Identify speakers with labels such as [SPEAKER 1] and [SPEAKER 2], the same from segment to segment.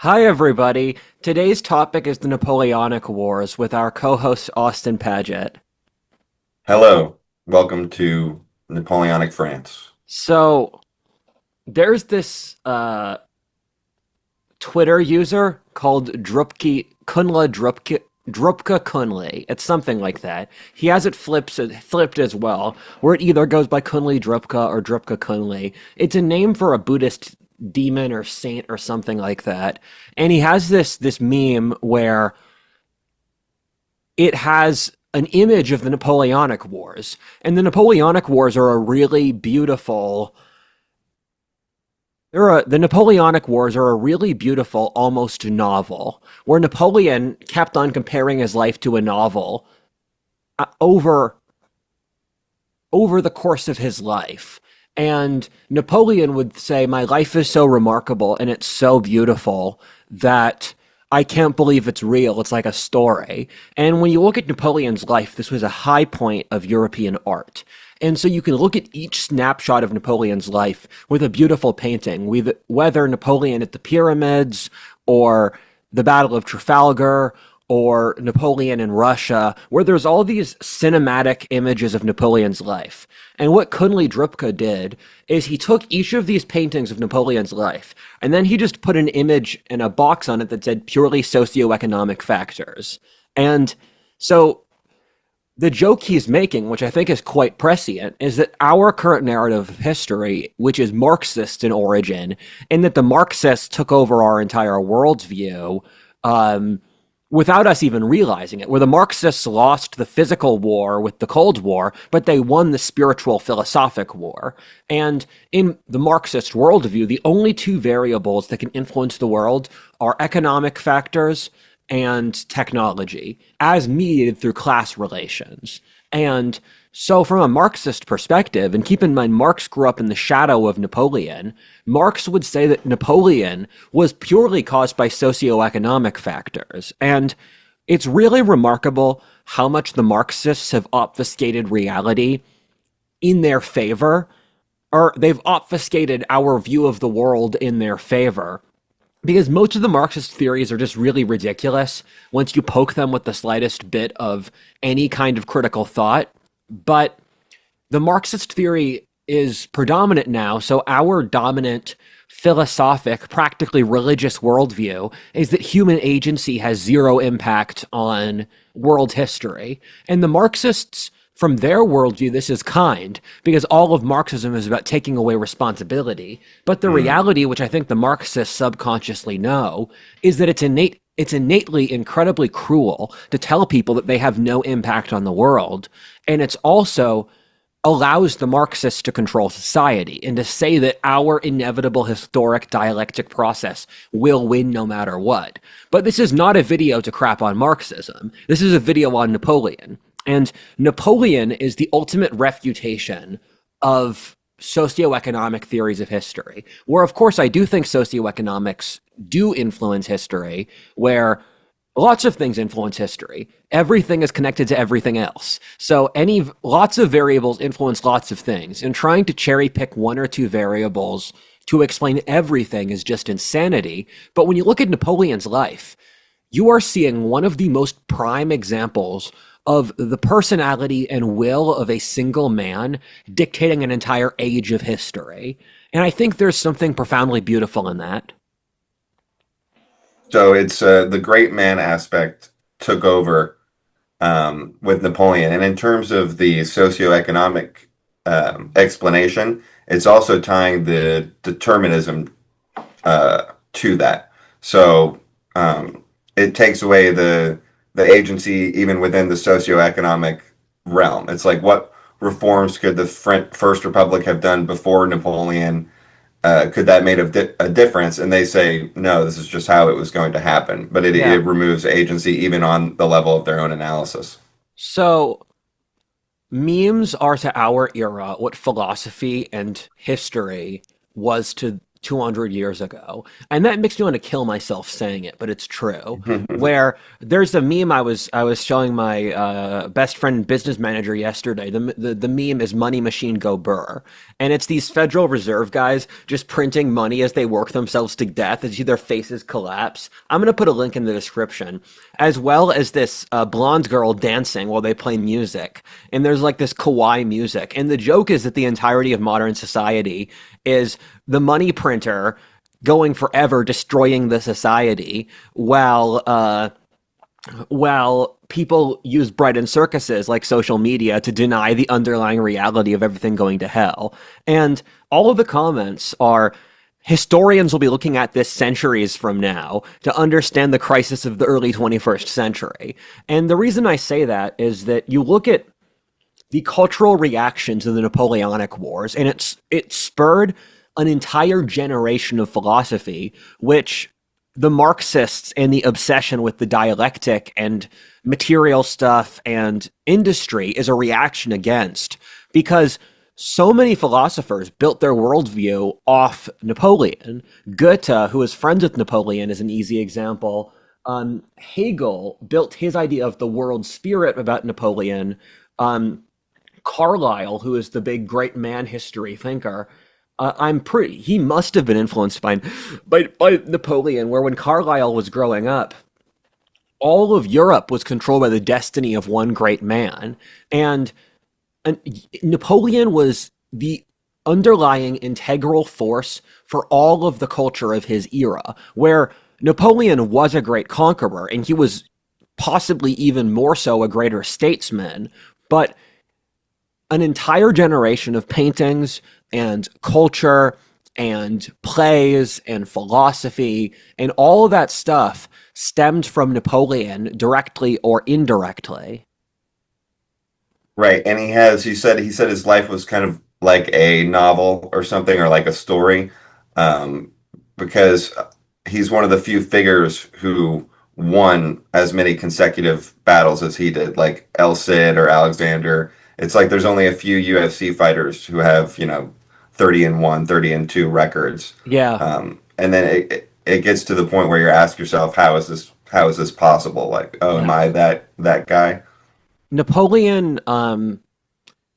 [SPEAKER 1] Hi, everybody. Today's topic is the Napoleonic Wars with our co-host Austin Paget.
[SPEAKER 2] Hello, welcome to Napoleonic France.
[SPEAKER 1] So, there's this Twitter user called Drupka Kunle. It's something like that. He has it flipped as well, where it either goes by Kunle Drupka or Drupka Kunle. It's a name for a Buddhist demon or saint or something like that. And he has this meme where it has an image of the Napoleonic Wars. And the Napoleonic Wars are a really beautiful the Napoleonic Wars are a really beautiful, almost novel, where Napoleon kept on comparing his life to a novel over the course of his life. And Napoleon would say, "My life is so remarkable and it's so beautiful that I can't believe it's real. It's like a story." And when you look at Napoleon's life, this was a high point of European art. And so you can look at each snapshot of Napoleon's life with a beautiful painting, whether Napoleon at the pyramids or the Battle of Trafalgar or Napoleon in Russia, where there's all these cinematic images of Napoleon's life. And what Kunle Drupka did is he took each of these paintings of Napoleon's life, and then he just put an image and a box on it that said purely socioeconomic factors. And so the joke he's making, which I think is quite prescient, is that our current narrative of history, which is Marxist in origin, and that the Marxists took over our entire worldview, without us even realizing it, where the Marxists lost the physical war with the Cold War, but they won the spiritual philosophic war. And in the Marxist worldview, the only two variables that can influence the world are economic factors and technology, as mediated through class relations. And so from a Marxist perspective, and keep in mind Marx grew up in the shadow of Napoleon, Marx would say that Napoleon was purely caused by socioeconomic factors. And it's really remarkable how much the Marxists have obfuscated reality in their favor, or they've obfuscated our view of the world in their favor. Because most of the Marxist theories are just really ridiculous once you poke them with the slightest bit of any kind of critical thought. But the Marxist theory is predominant now, so our dominant philosophic, practically religious worldview is that human agency has zero impact on world history. And the Marxists, from their worldview, this is kind, because all of Marxism is about taking away responsibility. But the reality, which I think the Marxists subconsciously know, is that it's innately incredibly cruel to tell people that they have no impact on the world. And it's also allows the Marxists to control society and to say that our inevitable historic dialectic process will win no matter what. But this is not a video to crap on Marxism. This is a video on Napoleon. And Napoleon is the ultimate refutation of socioeconomic theories of history, where, of course, I do think socioeconomics do influence history, where lots of things influence history. Everything is connected to everything else. So lots of variables influence lots of things, and trying to cherry pick one or two variables to explain everything is just insanity. But when you look at Napoleon's life, you are seeing one of the most prime examples of the personality and will of a single man dictating an entire age of history. And I think there's something profoundly beautiful in that.
[SPEAKER 2] So it's the great man aspect took over with Napoleon. And in terms of the socioeconomic explanation, it's also tying the determinism to that. So it takes away the agency even within the socioeconomic realm. It's like, what reforms could the First Republic have done before Napoleon? Could that made a difference? And they say, no, this is just how it was going to happen. But it
[SPEAKER 1] Yeah.
[SPEAKER 2] removes agency even on the level of their own analysis.
[SPEAKER 1] So memes are to our era what philosophy and history was to 200 years ago. And that makes me want to kill myself saying it, but it's true. Where there's a meme I was showing my best friend and business manager yesterday. The meme is Money Machine Go Burr. And it's these Federal Reserve guys just printing money as they work themselves to death as you see their faces collapse. I'm going to put a link in the description, as well as this blonde girl dancing while they play music. And there's like this kawaii music. And the joke is that the entirety of modern society is the money printer going forever, destroying the society, while people use bread and circuses like social media to deny the underlying reality of everything going to hell. And all of the comments are, historians will be looking at this centuries from now to understand the crisis of the early 21st century. And the reason I say that is that you look at the cultural reaction to the Napoleonic Wars, and it spurred an entire generation of philosophy, which the Marxists and the obsession with the dialectic and material stuff and industry is a reaction against, because so many philosophers built their worldview off Napoleon. Goethe, who was friends with Napoleon, is an easy example. Hegel built his idea of the world spirit about Napoleon. Carlyle, who is the big great man history thinker, he must have been influenced by Napoleon, where when Carlyle was growing up, all of Europe was controlled by the destiny of one great man. And Napoleon was the underlying integral force for all of the culture of his era, where Napoleon was a great conqueror, and he was possibly even more so a greater statesman, but an entire generation of paintings and culture and plays and philosophy and all of that stuff stemmed from Napoleon directly or indirectly.
[SPEAKER 2] Right. And he said his life was kind of like a novel or something, or like a story, um, because he's one of the few figures who won as many consecutive battles as he did, like El Cid or Alexander. It's like there's only a few UFC fighters who have, 30-1, 30-2 records.
[SPEAKER 1] Yeah.
[SPEAKER 2] And then it gets to the point where you ask yourself, how is this possible? Like, oh, am
[SPEAKER 1] Yeah.
[SPEAKER 2] I that guy?
[SPEAKER 1] Napoleon,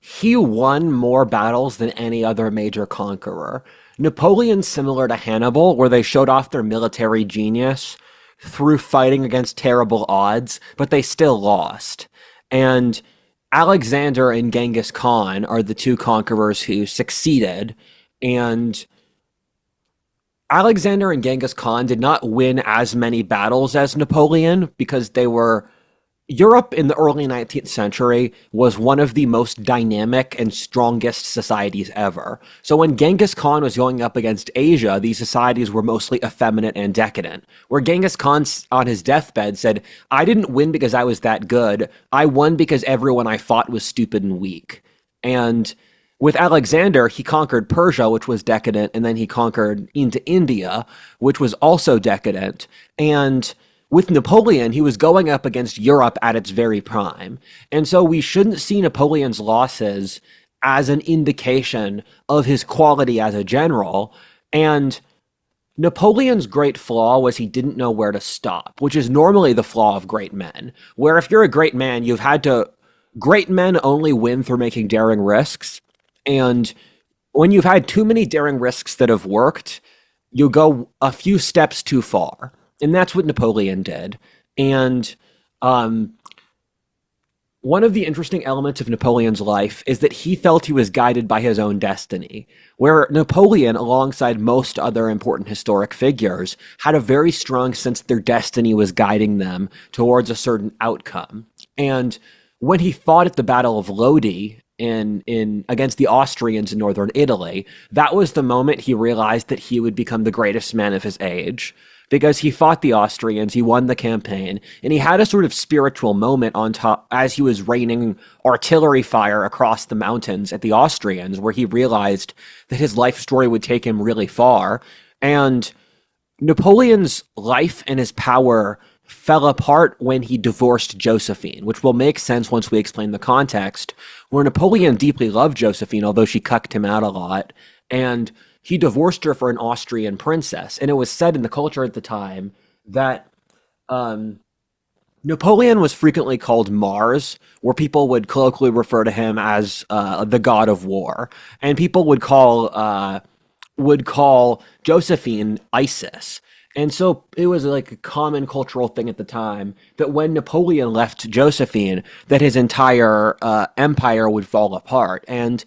[SPEAKER 1] he won more battles than any other major conqueror. Napoleon's similar to Hannibal, where they showed off their military genius through fighting against terrible odds, but they still lost. And Alexander and Genghis Khan are the two conquerors who succeeded. And Alexander and Genghis Khan did not win as many battles as Napoleon because Europe in the early 19th century was one of the most dynamic and strongest societies ever. So when Genghis Khan was going up against Asia, these societies were mostly effeminate and decadent. Where Genghis Khan on his deathbed said, I didn't win because I was that good. I won because everyone I fought was stupid and weak. And with Alexander, he conquered Persia, which was decadent, and then he conquered into India, which was also decadent. And with Napoleon, he was going up against Europe at its very prime. And so we shouldn't see Napoleon's losses as an indication of his quality as a general. And Napoleon's great flaw was he didn't know where to stop, which is normally the flaw of great men. Where if you're a great man, great men only win through making daring risks. And when you've had too many daring risks that have worked, you go a few steps too far. And that's what Napoleon did. And one of the interesting elements of Napoleon's life is that he felt he was guided by his own destiny, where Napoleon, alongside most other important historic figures, had a very strong sense that their destiny was guiding them towards a certain outcome. And when he fought at the Battle of Lodi in against the Austrians in northern Italy, that was the moment he realized that he would become the greatest man of his age. Because he fought the Austrians, he won the campaign, and he had a sort of spiritual moment on top as he was raining artillery fire across the mountains at the Austrians, where he realized that his life story would take him really far. And Napoleon's life and his power fell apart when he divorced Josephine, which will make sense once we explain the context, where Napoleon deeply loved Josephine, although she cucked him out a lot. And he divorced her for an Austrian princess. And it was said in the culture at the time that um, Napoleon was frequently called Mars, where people would colloquially refer to him as the god of war, and people would call Josephine Isis. And so it was like a common cultural thing at the time that when Napoleon left Josephine, that his entire empire would fall apart. And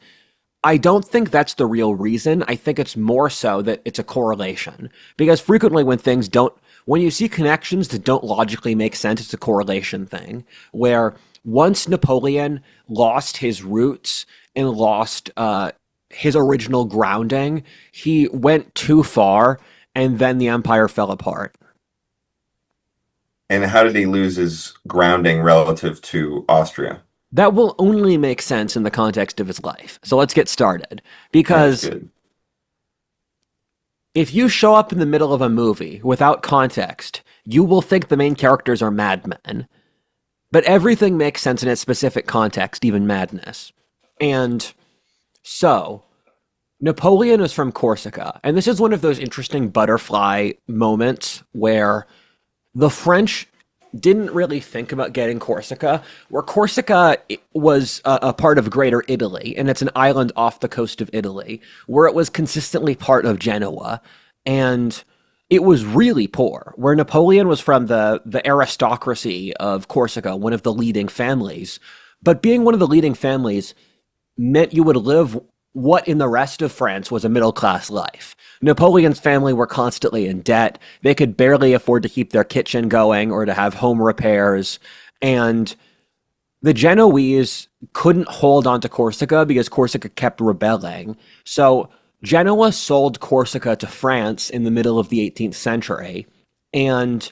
[SPEAKER 1] I don't think that's the real reason. I think it's more so that it's a correlation. Because frequently when you see connections that don't logically make sense, it's a correlation thing. Where once Napoleon lost his roots and lost his original grounding, he went too far and then the empire fell apart.
[SPEAKER 2] And how did he lose his grounding relative to Austria?
[SPEAKER 1] That will only make sense in the context of his life. So let's get started.
[SPEAKER 2] That's
[SPEAKER 1] Because
[SPEAKER 2] good.
[SPEAKER 1] if you show up in the middle of a movie without context, you will think the main characters are madmen. But everything makes sense in its specific context, even madness. And so, Napoleon is from Corsica. And this is one of those interesting butterfly moments where the French didn't really think about getting Corsica, where Corsica was a part of Greater Italy, and it's an island off the coast of Italy, where it was consistently part of Genoa, and it was really poor. Where Napoleon was from the aristocracy of Corsica, one of the leading families, but being one of the leading families meant you would live what in the rest of France was a middle class life. Napoleon's family were constantly in debt. They could barely afford to keep their kitchen going or to have home repairs. And the Genoese couldn't hold on to Corsica because Corsica kept rebelling. So Genoa sold Corsica to France in the middle of the 18th century. And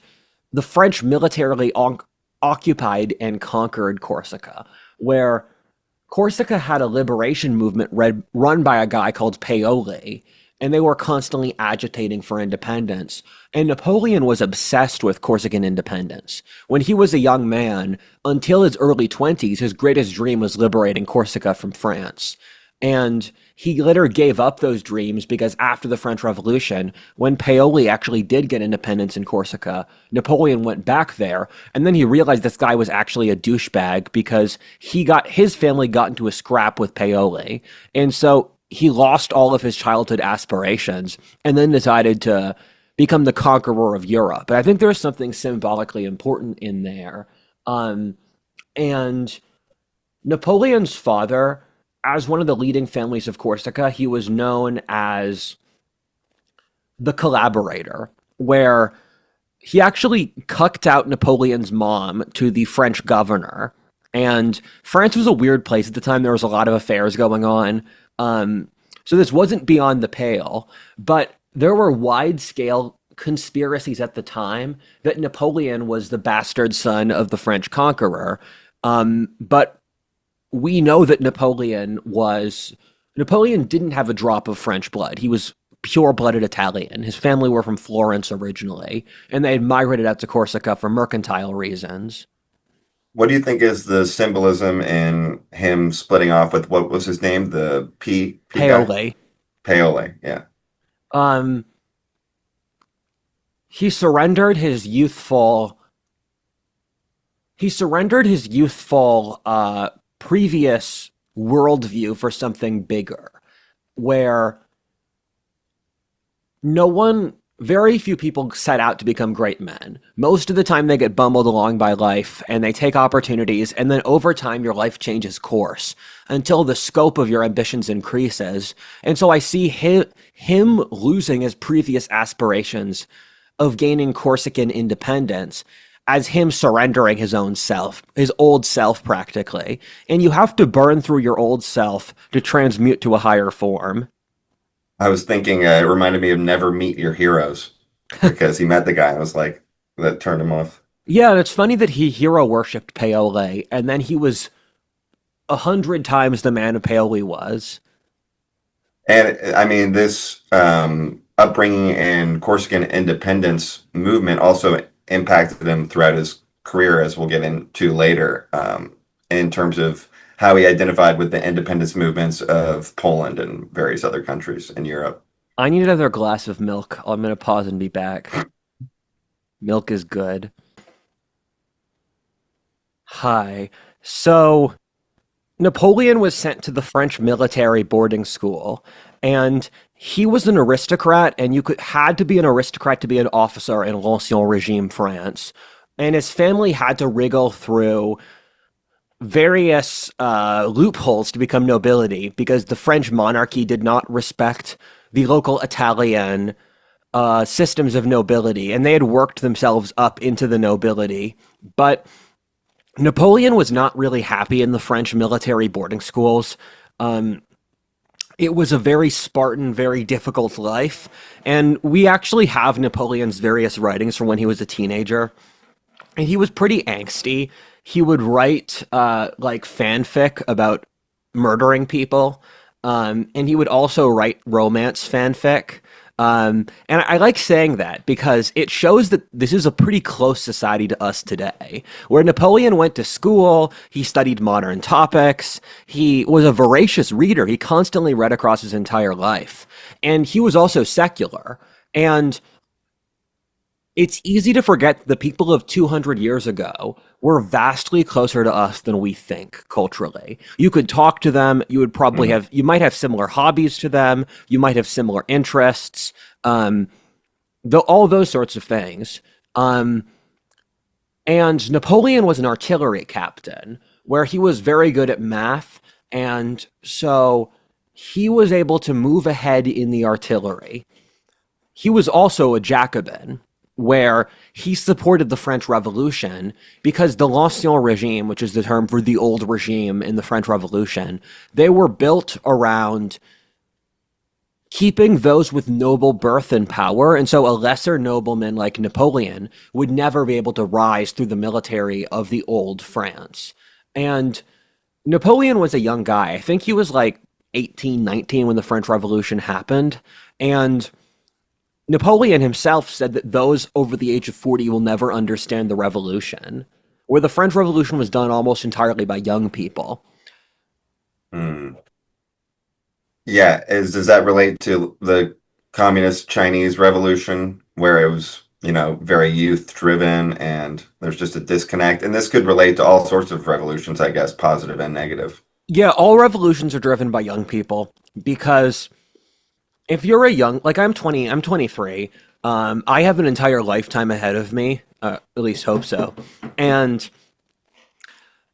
[SPEAKER 1] the French militarily occupied and conquered Corsica, where Corsica had a liberation movement run by a guy called Paoli, and they were constantly agitating for independence. And Napoleon was obsessed with Corsican independence. When he was a young man, until his early 20s, his greatest dream was liberating Corsica from France. And he later gave up those dreams because after the French Revolution, when Paoli actually did get independence in Corsica, Napoleon went back there, and then he realized this guy was actually a douchebag because his family got into a scrap with Paoli, and so he lost all of his childhood aspirations, and then decided to become the conqueror of Europe. And I think there's something symbolically important in there. And Napoleon's father, as one of the leading families of Corsica, he was known as the collaborator, where he actually cucked out Napoleon's mom to the French governor. And France was a weird place at the time. There was a lot of affairs going on. So this wasn't beyond the pale, but there were wide scale conspiracies at the time that Napoleon was the bastard son of the French conqueror. But we know that Napoleon didn't have a drop of French blood. He was pure-blooded Italian. His family were from Florence originally, and they had migrated out to Corsica for mercantile reasons.
[SPEAKER 2] What do you think is the symbolism in him splitting off with what was his name? The P guy?
[SPEAKER 1] Paoli.
[SPEAKER 2] Paoli, yeah.
[SPEAKER 1] Um, he surrendered his youthful previous worldview for something bigger, where very few people set out to become great men. Most of the time they get bumbled along by life and they take opportunities, and then over time your life changes course until the scope of your ambitions increases. And so I see him losing his previous aspirations of gaining Corsican independence as him surrendering his own self, his old self practically. And you have to burn through your old self to transmute to a higher form.
[SPEAKER 2] I was thinking it reminded me of Never Meet Your Heroes because he met the guy and was like, that turned him off.
[SPEAKER 1] Yeah, and it's funny that he hero worshipped Paoli, and then he was 100 times the man Paoli was.
[SPEAKER 2] And I mean, this upbringing and Corsican independence movement also impacted him throughout his career, as we'll get into later, in terms of how he identified with the independence movements of Poland and various other countries in Europe.
[SPEAKER 1] I need another glass of milk. I'm gonna pause and be back. Milk is good. Hi. So Napoleon was sent to the French military boarding school, and he was an aristocrat, and you could had to be an aristocrat to be an officer in l'Ancien Regime France. And his family had to wriggle through various loopholes to become nobility because the French monarchy did not respect the local Italian systems of nobility, and they had worked themselves up into the nobility. But Napoleon was not really happy in the French military boarding schools. Um, it was a very Spartan, very difficult life, and we actually have Napoleon's various writings from when he was a teenager, and he was pretty angsty. He would write like fanfic about murdering people, and he would also write romance fanfic. And I like saying that because it shows that this is a pretty close society to us today. Where Napoleon went to school, he studied modern topics, he was a voracious reader, he constantly read across his entire life. And he was also secular. And it's easy to forget the people of 200 years ago were vastly closer to us than we think culturally. You could talk to them, you would probably
[SPEAKER 2] Mhm.
[SPEAKER 1] have, you might have similar hobbies to them, you might have similar interests, um, all those sorts of things. Um, and Napoleon was an artillery captain where he was very good at math. And so he was able to move ahead in the artillery. He was also a Jacobin, where he supported the French Revolution because the l'Ancien regime, which is the term for the old regime in the French Revolution, they were built around keeping those with noble birth and power. And so a lesser nobleman like Napoleon would never be able to rise through the military of the old France. And Napoleon was a young guy. I think he was like 18, 19 when the French Revolution happened. And Napoleon himself said that those over the age of 40 will never understand the revolution, where the French Revolution was done almost entirely by young people.
[SPEAKER 2] Mm. Yeah, does that relate to the communist Chinese revolution where it was, very youth driven and there's just a disconnect? And this could relate to all sorts of revolutions, I guess, positive and negative.
[SPEAKER 1] Yeah, all revolutions are driven by young people because if you're a young, like I'm 20, I'm 23, I have an entire lifetime ahead of me, at least hope so. And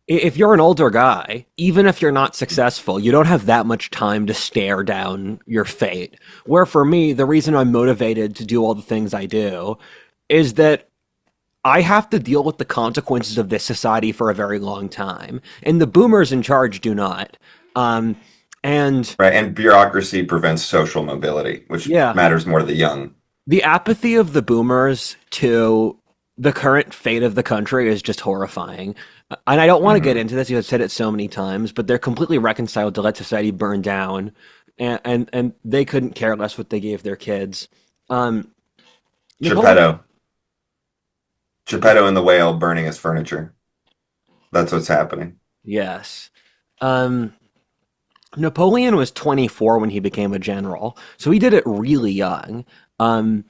[SPEAKER 1] if you're an older guy, even if you're not successful, you don't have that much time to stare down your fate. Where for me, the reason I'm motivated to do all the things I do is that I have to deal with the consequences of this society for a very long time, and the boomers in charge do not. Um, and
[SPEAKER 2] Right. And bureaucracy prevents social mobility, which
[SPEAKER 1] yeah,
[SPEAKER 2] matters more to the young.
[SPEAKER 1] the apathy of the boomers to the current fate of the country is just horrifying. And I don't want to get
[SPEAKER 2] Hmm.
[SPEAKER 1] into this because I've said it so many times, but they're completely reconciled to let society burn down, and they couldn't care less what they gave their kids. Um, Napoleon,
[SPEAKER 2] Geppetto. Geppetto and the whale burning his furniture. That's what's happening.
[SPEAKER 1] yes. Um, Napoleon was 24 when he became a general, so he did it really young. Um,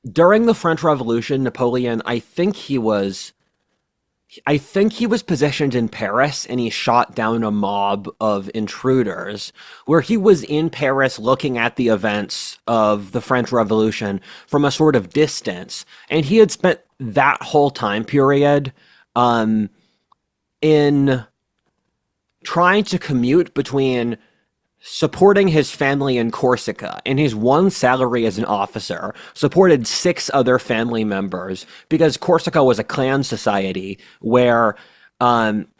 [SPEAKER 1] During the French Revolution, Napoleon, I think he was positioned in Paris and he shot down a mob of intruders where he was in Paris looking at the events of the French Revolution from a sort of distance. And he had spent that whole time period um, in trying to commute between supporting his family in Corsica, and his one salary as an officer supported six other family members because Corsica was a clan society where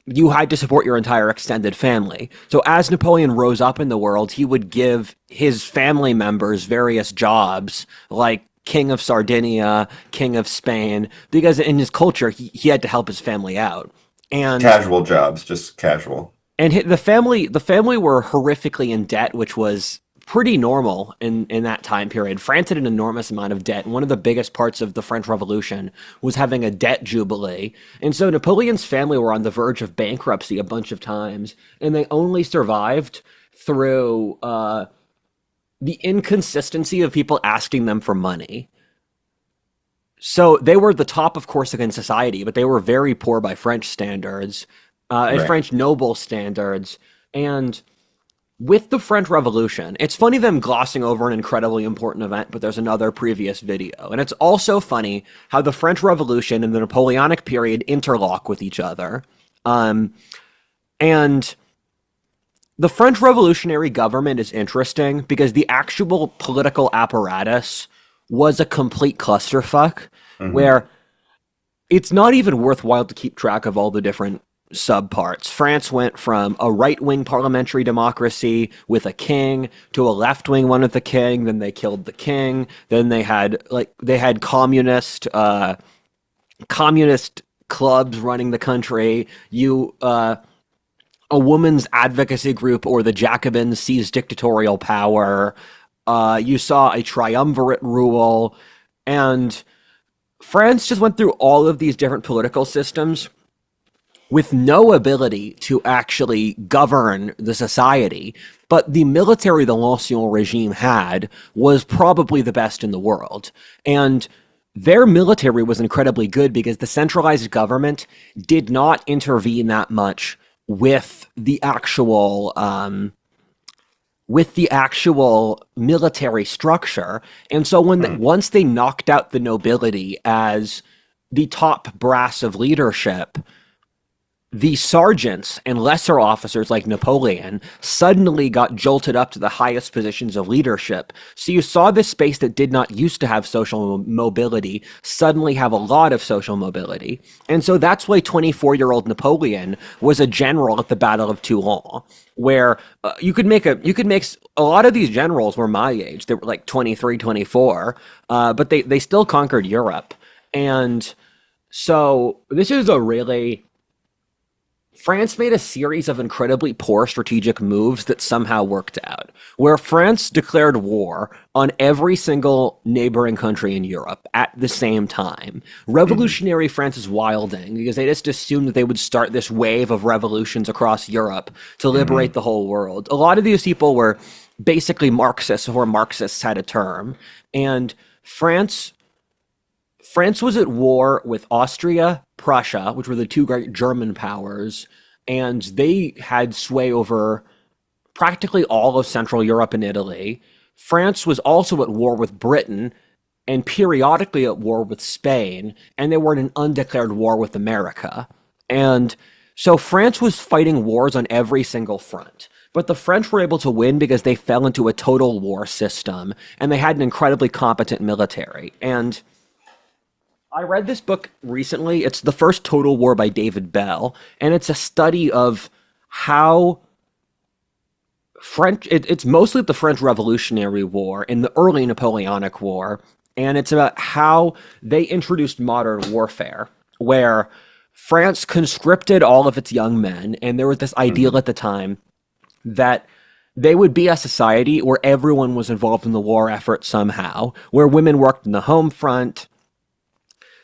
[SPEAKER 1] you had to support your entire extended family. So as Napoleon rose up in the world, he would give his family members various jobs like King of Sardinia, King of Spain, because in his culture, he had to help his family out. And
[SPEAKER 2] Casual jobs, just casual.
[SPEAKER 1] the family were horrifically in debt, which was pretty normal in that time period. France had an enormous amount of debt. And one of the biggest parts of the French Revolution was having a debt jubilee. And so Napoleon's family were on the verge of bankruptcy a bunch of times, and they only survived through the inconsistency of people asking them for money. So they were the top of Corsican society, but they were very poor by French standards, and
[SPEAKER 2] Right.
[SPEAKER 1] French noble standards. And with the French Revolution, it's funny them glossing over an incredibly important event, but there's another previous video. And it's also funny how the French Revolution and the Napoleonic period interlock with each other. And the French revolutionary government is interesting because the actual political apparatus was a complete clusterfuck
[SPEAKER 2] Hmm.
[SPEAKER 1] where it's not even worthwhile to keep track of all the different subparts. France went from a right-wing parliamentary democracy with a king to a left-wing one with the king, then they killed the king, then they had communist clubs running the country. A woman's advocacy group or the Jacobins seized dictatorial power. You saw a triumvirate rule, and France just went through all of these different political systems with no ability to actually govern the society. But the military the L'Ancien regime had was probably the best in the world. And their military was incredibly good because the centralized government did not intervene that much with the actual military structure. And so once they knocked out the nobility as the top brass of leadership, the sergeants and lesser officers like Napoleon suddenly got jolted up to the highest positions of leadership. So you saw this space that did not used to have social mobility suddenly have a lot of social mobility. And so that's why 24-year-old Napoleon was a general at the Battle of Toulon, where a lot of these generals were my age. They were like 23, 24, but they still conquered Europe. And so this is a really France made a series of incredibly poor strategic moves that somehow worked out, where France declared war on every single neighboring country in Europe at the same time. Revolutionary France is wilding because they just assumed that they would start this wave of revolutions across Europe to liberate the whole world. A lot of these people were basically Marxists before Marxists had a term, and France was at war with Austria, Prussia, which were the two great German powers, and they had sway over practically all of Central Europe and Italy. France was also at war with Britain and periodically at war with Spain, and they were in an undeclared war with America. And so France was fighting wars on every single front. But the French were able to win because they fell into a total war system, and they had an incredibly competent military. And I read this book recently. It's The First Total War by David Bell, and it's a study of how it's mostly the French Revolutionary War and the early Napoleonic War, and it's about how they introduced modern warfare, where France conscripted all of its young men, and there was this ideal at the time that they would be a society where everyone was involved in the war effort somehow, where women worked in the home front,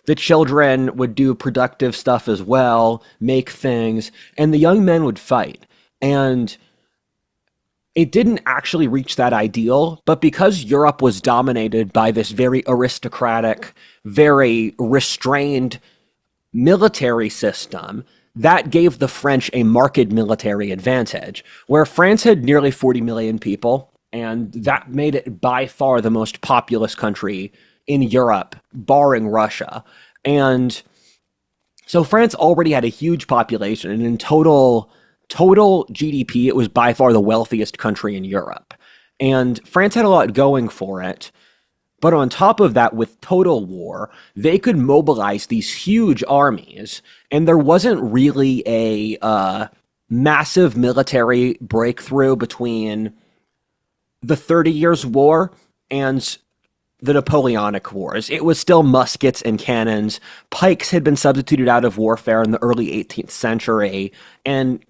[SPEAKER 1] the children would do productive stuff as well, make things, and the young men would fight. And it didn't actually reach that ideal, but because Europe was dominated by this very aristocratic, very restrained military system, that gave the French a marked military advantage, where France had nearly 40 million people, and that made it by far the most populous country in Europe, barring Russia. And so France already had a huge population, and in total GDP, it was by far the wealthiest country in Europe. And France had a lot going for it. But on top of that, with total war, they could mobilize these huge armies, and there wasn't really a massive military breakthrough between the 30 Years' War and the Napoleonic Wars. It was still muskets and cannons. Pikes had been substituted out of warfare in the early 18th century, and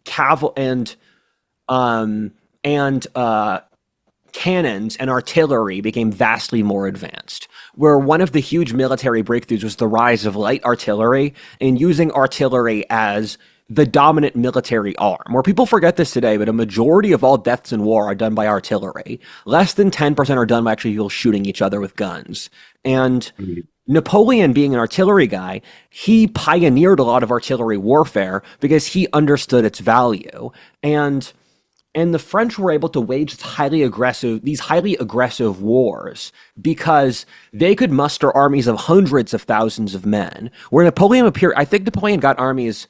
[SPEAKER 1] cannons and artillery became vastly more advanced, where one of the huge military breakthroughs was the rise of light artillery and using artillery as the dominant military arm. Where people forget this today, but a majority of all deaths in war are done by artillery. Less than 10% are done by actually people shooting each other with guns. And
[SPEAKER 2] Mhm.
[SPEAKER 1] Napoleon, being an artillery guy, he pioneered a lot of artillery warfare because he understood its value. And the French were able to wage these highly aggressive wars because they could muster armies of hundreds of thousands of men. Where Napoleon appeared, I think Napoleon got armies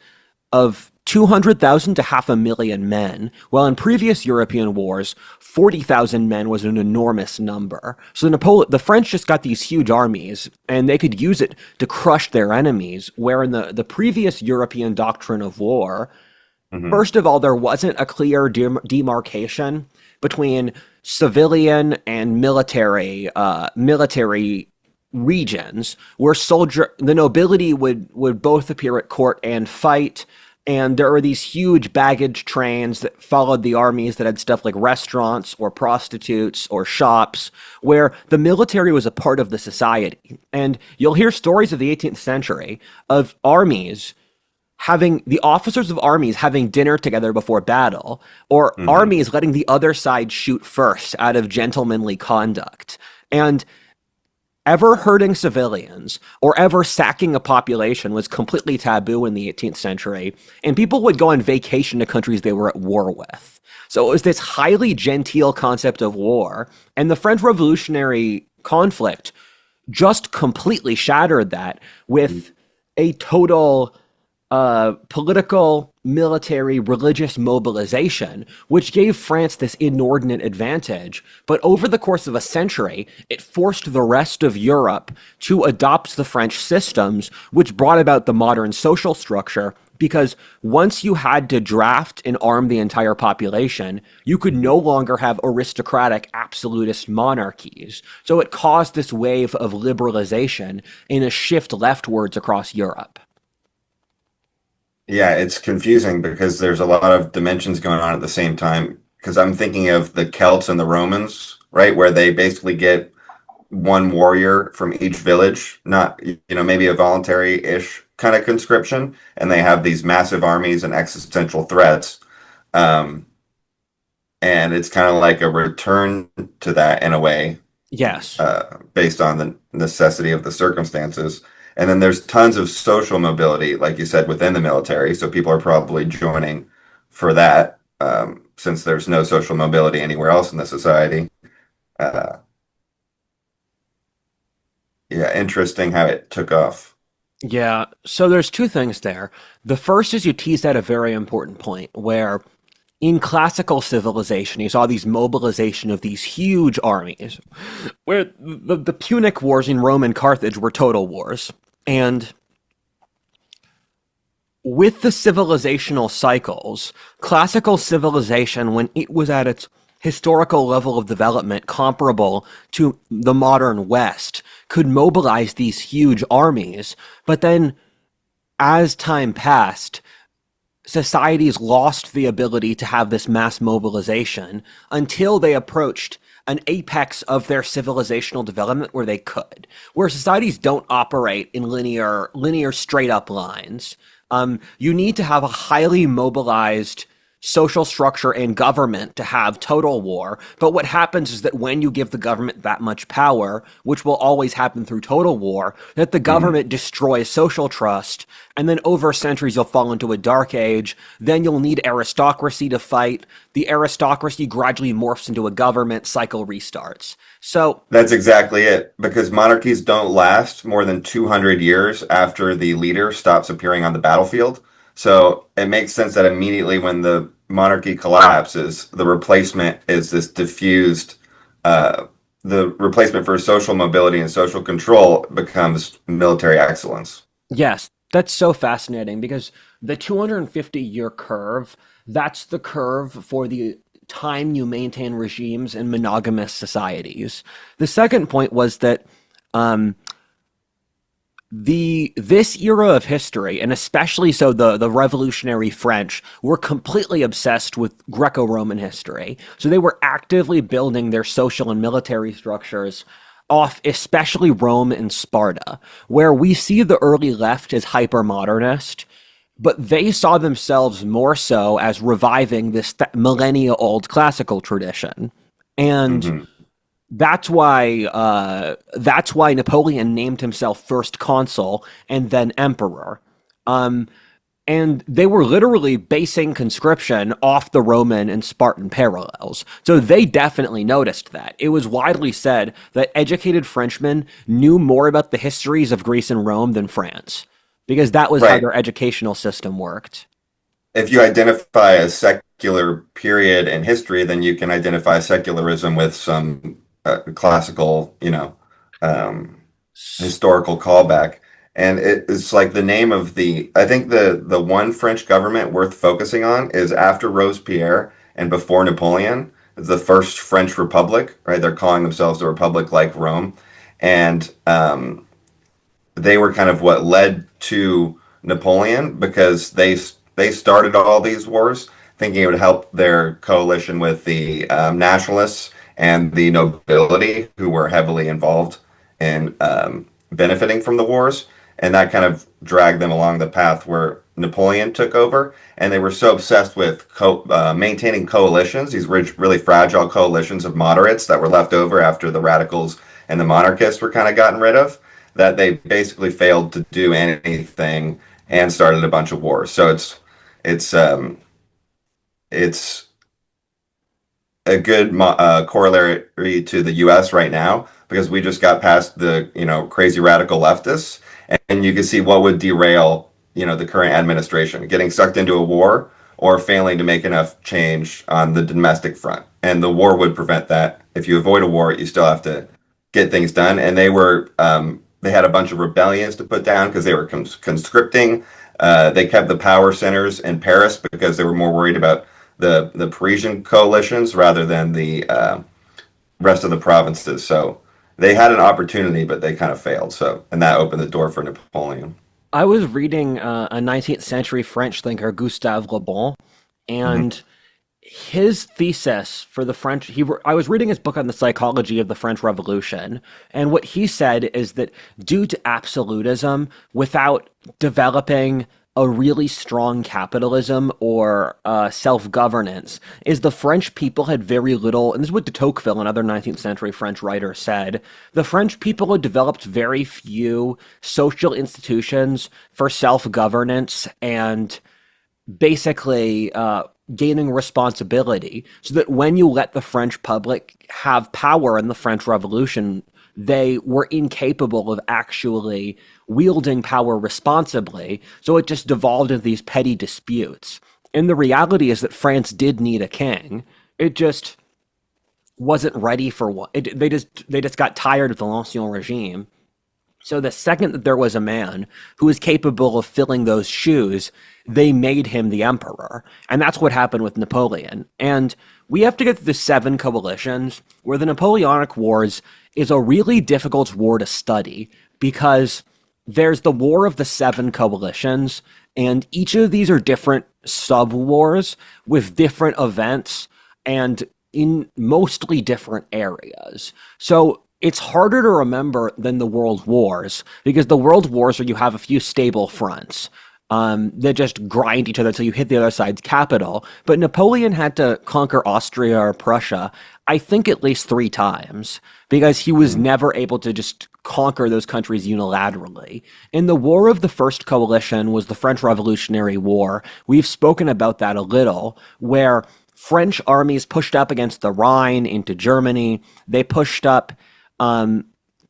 [SPEAKER 1] of 200,000 to 500,000 men, while in previous European wars, 40,000 men was an enormous number. So the French just got these huge armies, and they could use it to crush their enemies, where in the previous European doctrine of war,
[SPEAKER 2] Mhm.
[SPEAKER 1] first of all, there wasn't a clear demarcation between civilian and military regions, where the nobility would both appear at court and fight. And there were these huge baggage trains that followed the armies that had stuff like restaurants or prostitutes or shops, where the military was a part of the society. And you'll hear stories of the 18th century of armies having the officers of armies having dinner together before battle, or
[SPEAKER 2] Mhm.
[SPEAKER 1] armies letting the other side shoot first out of gentlemanly conduct. And ever hurting civilians or ever sacking a population was completely taboo in the 18th century, and people would go on vacation to countries they were at war with. So it was this highly genteel concept of war, and the French Revolutionary conflict just completely shattered that with a total political, military, religious mobilization, which gave France this inordinate advantage. But over the course of a century, it forced the rest of Europe to adopt the French systems, which brought about the modern social structure. Because once you had to draft and arm the entire population, you could no longer have aristocratic, absolutist monarchies. So it caused this wave of liberalization and a shift leftwards across Europe.
[SPEAKER 2] Yeah, it's confusing because there's a lot of dimensions going on at the same time. Because I'm thinking of the Celts and the Romans, right, where they basically get one warrior from each village, not, maybe a voluntary-ish kind of conscription, and they have these massive armies and existential threats. Um, and it's kind of like a return to that in a way,
[SPEAKER 1] Yes.
[SPEAKER 2] based on the necessity of the circumstances. And then there's tons of social mobility, like you said, within the military. So people are probably joining for that, since there's no social mobility anywhere else in the society. Uh, yeah, interesting how it took off.
[SPEAKER 1] Yeah, so there's two things there. The first is you teased out a very important point where in classical civilization you saw these mobilization of these huge armies, where the Punic Wars in Rome and Carthage were total wars. And with the civilizational cycles, classical civilization, when it was at its historical level of development comparable to the modern West, could mobilize these huge armies. But then, as time passed, societies lost the ability to have this mass mobilization until they approached an apex of their civilizational development where they could, where societies don't operate in linear straight up lines. You need to have a highly mobilized social structure and government to have total war. But what happens is that when you give the government that much power, which will always happen through total war, that the
[SPEAKER 2] Mhm.
[SPEAKER 1] government destroys social trust, and then over centuries you'll fall into a dark age. Then you'll need aristocracy to fight. The aristocracy gradually morphs into a government, cycle restarts. So
[SPEAKER 2] That's exactly it, because monarchies don't last more than 200 years after the leader stops appearing on the battlefield. So it makes sense that immediately when the monarchy collapses, the replacement is this diffused, uh, the replacement for social mobility and social control becomes military excellence.
[SPEAKER 1] yes, that's so fascinating because the 250-year curve, that's the curve for the time you maintain regimes in monogamous societies. The second point was that um, this era of history, and especially so the revolutionary French, were completely obsessed with Greco-Roman history. So they were actively building their social and military structures off especially Rome and Sparta, where we see the early left as hyper modernist, but they saw themselves more so as reviving this millennia old classical tradition. And
[SPEAKER 2] Hmm.
[SPEAKER 1] that's why Napoleon named himself first consul and then emperor. Um, and they were literally basing conscription off the Roman and Spartan parallels. So they definitely noticed that. It was widely said that educated Frenchmen knew more about the histories of Greece and Rome than France, because that was how
[SPEAKER 2] Right.
[SPEAKER 1] their educational system worked.
[SPEAKER 2] If you identify a secular period in history, then you can identify secularism with some classical, um, historical callback. And it's like the name of I think the one French government worth focusing on is after Robespierre and before Napoleon, the first French Republic, right? They're calling themselves a republic like Rome. And they were kind of what led to Napoleon because they started all these wars thinking it would help their coalition with the nationalists and the nobility who were heavily involved in benefiting from the wars, and that kind of dragged them along the path where Napoleon took over, and they were so obsessed with maintaining coalitions, these really fragile coalitions of moderates that were left over after the radicals and the monarchists were kind of gotten rid of, that they basically failed to do anything and started a bunch of wars. So it's um, it's a good corollary to the U.S. right now because we just got past the crazy radical leftists, and you can see what would derail the current administration getting sucked into a war or failing to make enough change on the domestic front. And the war would prevent that. If you avoid a war, you still have to get things done. And they had a bunch of rebellions to put down because they were conscripting. They kept the power centers in Paris because they were more worried about the Parisian coalitions rather than the rest of the provinces. So they had an opportunity, but they kind of failed. So, and that opened the door for Napoleon.
[SPEAKER 1] I was reading a 19th century French thinker, Gustave Le Bon,
[SPEAKER 2] Hmm.
[SPEAKER 1] and his thesis for the French, I was reading his book on the psychology of the French Revolution, and what he said is that due to absolutism, without developing a really strong capitalism or self-governance, is the French people had very little, and this is what de Tocqueville, another 19th century French writer, said, the French people had developed very few social institutions for self-governance and basically gaining responsibility so that when you let the French public have power in the French Revolution, they were incapable of actually wielding power responsibly. So it just devolved into these petty disputes. And the reality is that France did need a king. It just wasn't ready for one. They just got tired of the L'Ancien regime. So the second that there was a man who was capable of filling those shoes, they made him the emperor. And that's what happened with Napoleon. And we have to get to the seven coalitions, where the Napoleonic Wars is a really difficult war to study because there's the War of the Seven Coalitions, and each of these are different sub wars with different events and in mostly different areas. So it's harder to remember than the World Wars because the World Wars are you have a few stable fronts that just grind each other until you hit the other side's capital. But Napoleon had to conquer Austria or Prussia, I think at least three times, because he was
[SPEAKER 2] Hmm.
[SPEAKER 1] never able to just conquer those countries unilaterally. And the War of the First Coalition was the French Revolutionary War. We've spoken about that a little, where French armies pushed up against the Rhine into Germany. They pushed up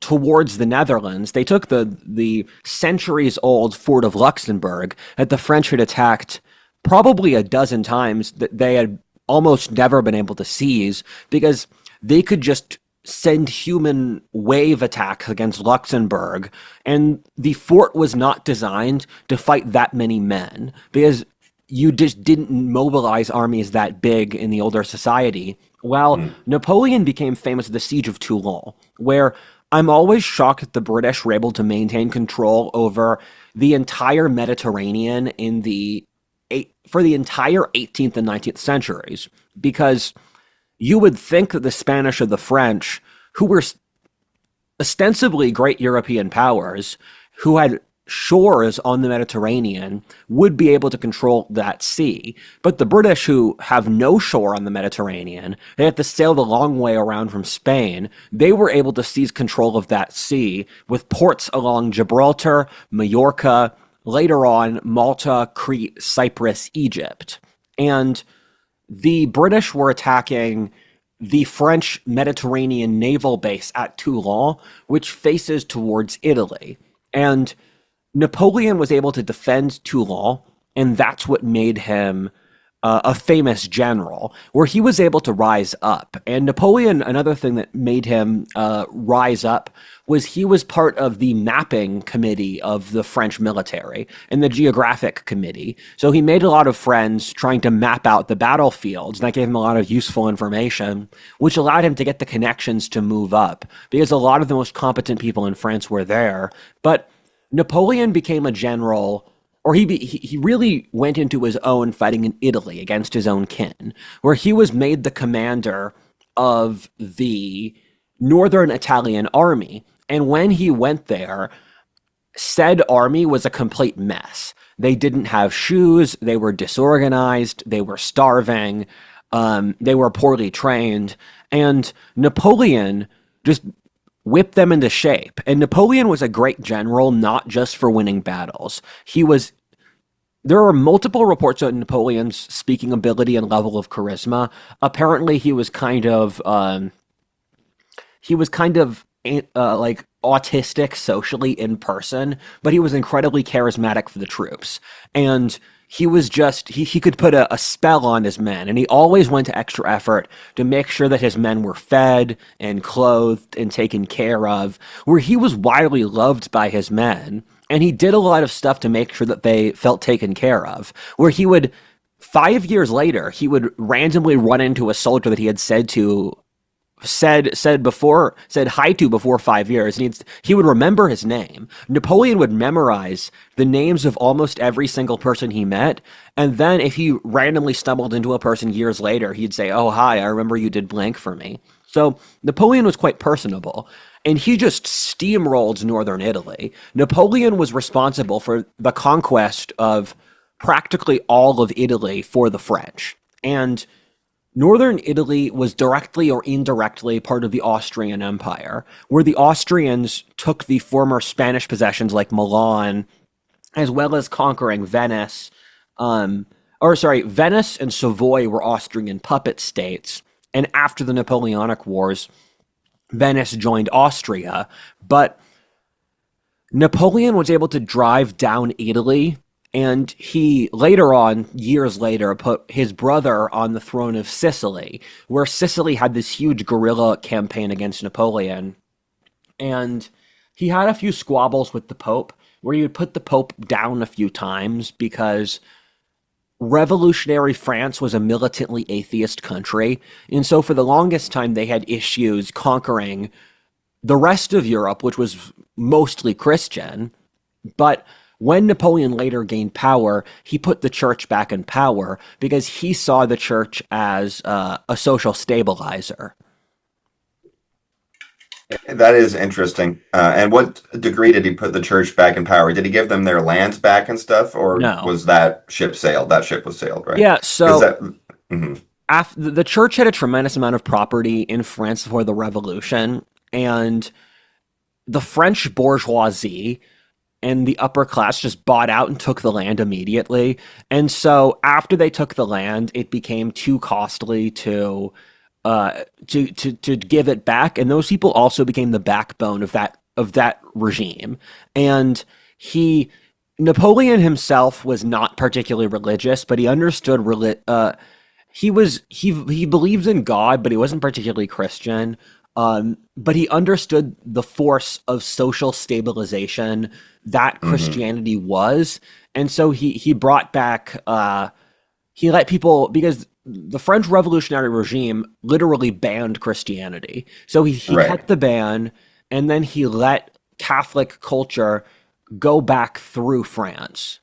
[SPEAKER 1] towards the Netherlands. They took the centuries old fort of Luxembourg that the French had attacked probably a dozen times that they had almost never been able to seize because they could just send human wave attacks against Luxembourg, and the fort was not designed to fight that many men because you just didn't mobilize armies that big in the older society. Well,
[SPEAKER 2] Hmm.
[SPEAKER 1] Napoleon became famous at the Siege of Toulon, where I'm always shocked that the British were able to maintain control over the entire Mediterranean for the entire 18th and 19th centuries, because you would think that the Spanish or the French, who were ostensibly great European powers, who had shores on the Mediterranean would be able to control that sea. But the British, who have no shore on the Mediterranean, they have to sail the long way around from Spain, they were able to seize control of that sea with ports along Gibraltar, Majorca, later on Malta, Crete, Cyprus, Egypt. And the British were attacking the French Mediterranean naval base at Toulon, which faces towards Italy. And Napoleon was able to defend Toulon, and that's what made him a famous general, where he was able to rise up. And Napoleon, another thing that made him rise up was he was part of the mapping committee of the French military and the geographic committee. So he made a lot of friends trying to map out the battlefields, and that gave him a lot of useful information, which allowed him to get the connections to move up, because a lot of the most competent people in France were there. But Napoleon became a general, or he really went into his own fighting in Italy against his own kin, where he was made the commander of the Northern Italian army. And when he went there, said army was a complete mess. They didn't have shoes, they were disorganized, they were starving, they were poorly trained, and Napoleon just whipped them into shape. And Napoleon was a great general, not just for winning battles. There are multiple reports on Napoleon's speaking ability and level of charisma. Apparently, he was kind of like autistic socially in person, but he was incredibly charismatic for the troops. And he was just, he could put a spell on his men, and he always went to extra effort to make sure that his men were fed and clothed and taken care of, where he was widely loved by his men. And he did a lot of stuff to make sure that they felt taken care of, where he would, 5 years later, he would randomly run into a soldier that he had said hi to before 5 years, and he would remember his name. Napoleon would memorize the names of almost every single person he met, and then if he randomly stumbled into a person years later, he'd say, "Oh, hi, I remember you did blank for me." So Napoleon was quite personable, and he just steamrolled northern Italy. Napoleon was responsible for the conquest of practically all of Italy for the French, and Northern Italy was directly or indirectly part of the Austrian Empire, where the Austrians took the former Spanish possessions like Milan, as well as conquering Venice. Venice and Savoy were Austrian puppet states, and after the Napoleonic Wars, Venice joined Austria. But Napoleon was able to drive down Italy, and he later on, years later, put his brother on the throne of Sicily, where Sicily had this huge guerrilla campaign against Napoleon. And he had a few squabbles with the Pope, where he would put the Pope down a few times because revolutionary France was a militantly atheist country. And so for the longest time, they had issues conquering the rest of Europe, which was mostly Christian. But when Napoleon later gained power, he put the church back in power because he saw the church as a social stabilizer.
[SPEAKER 2] That is interesting. And what degree did he put the church back in power? Did he give them their lands back and stuff, or
[SPEAKER 1] No.
[SPEAKER 2] was that ship sailed? That ship was sailed, right?
[SPEAKER 1] Yeah,
[SPEAKER 2] 'Cause
[SPEAKER 1] so
[SPEAKER 2] that, mhm.
[SPEAKER 1] the church had a tremendous amount of property in France before the Revolution, and the French bourgeoisie and the upper class just bought out and took the land immediately. And so after they took the land, it became too costly to give it back, and those people also became the backbone of that regime. And Napoleon himself was not particularly religious, but he understood he believes in God, but he wasn't particularly Christian. But he understood the force of social stabilization that Christianity was, and so he brought back. He let people, because the French Revolutionary regime literally banned Christianity, so he
[SPEAKER 2] Right.
[SPEAKER 1] cut the ban, and then he let Catholic culture go back through France.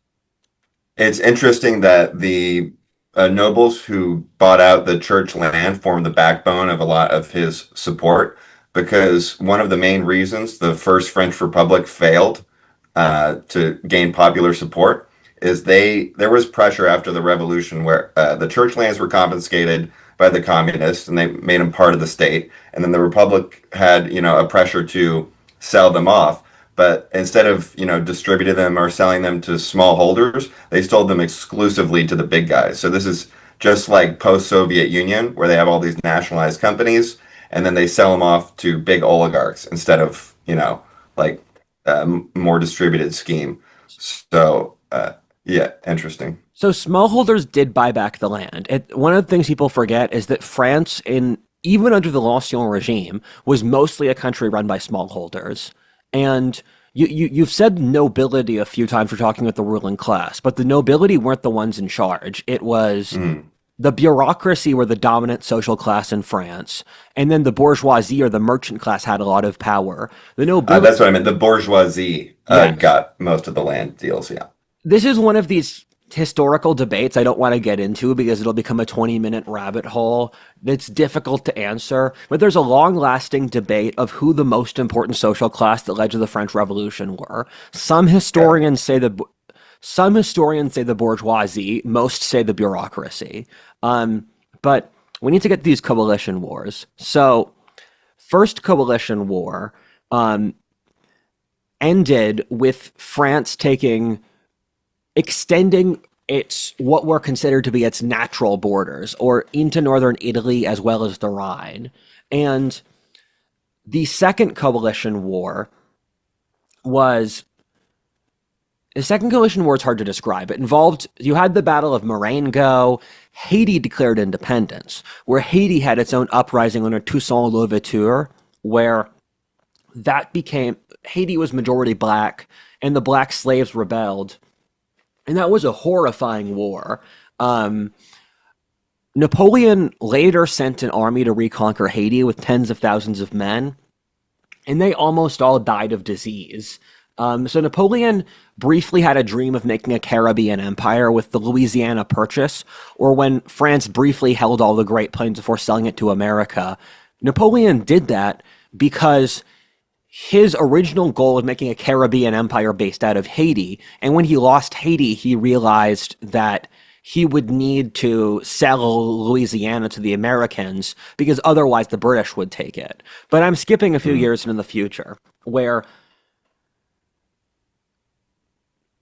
[SPEAKER 2] It's interesting that the nobles who bought out the church land formed the backbone of a lot of his support, because one of the main reasons the First French Republic failed to gain popular support is there was pressure after the revolution where the church lands were confiscated by the communists and they made them part of the state, and then the republic had a pressure to sell them off. But instead of distributing them or selling them to small holders, they sold them exclusively to the big guys. So this is just like post-Soviet Union, where they have all these nationalized companies, and then they sell them off to big oligarchs instead of like more distributed scheme. So yeah, interesting.
[SPEAKER 1] So smallholders did buy back the land. One of the things people forget is that France, even under the L'Ancien regime, was mostly a country run by smallholders. And you've said nobility a few times for talking with the ruling class, but the nobility weren't the ones in charge. It was the bureaucracy were the dominant social class in France, and then the bourgeoisie or the merchant class had a lot of power. The nobility,
[SPEAKER 2] that's what I meant. The bourgeoisie
[SPEAKER 1] yes.
[SPEAKER 2] got most of the land deals. Yeah.
[SPEAKER 1] This is one of these historical debates I don't want to get into because it'll become a 20-minute rabbit hole that's difficult to answer. But there's a long-lasting debate of who the most important social class that led to the French Revolution were. Some historians say the bourgeoisie, most say the bureaucracy. But we need to get these coalition wars. So, first coalition war ended with France extending what were considered to be its natural borders, or into northern Italy as well as the Rhine. And the second coalition war is hard to describe. It involved, you had the Battle of Marengo. Haiti declared independence, where Haiti had its own uprising under Toussaint Louverture, where Haiti was majority black, and the black slaves rebelled. And that was a horrifying war. Napoleon later sent an army to reconquer Haiti with tens of thousands of men, and they almost all died of disease. So Napoleon briefly had a dream of making a Caribbean empire with the Louisiana Purchase, or when France briefly held all the Great Plains before selling it to America. Napoleon did that because his original goal was making a Caribbean empire based out of Haiti, and when he lost Haiti, he realized that he would need to sell Louisiana to the Americans because otherwise the British would take it. But I'm skipping a few years into the future, where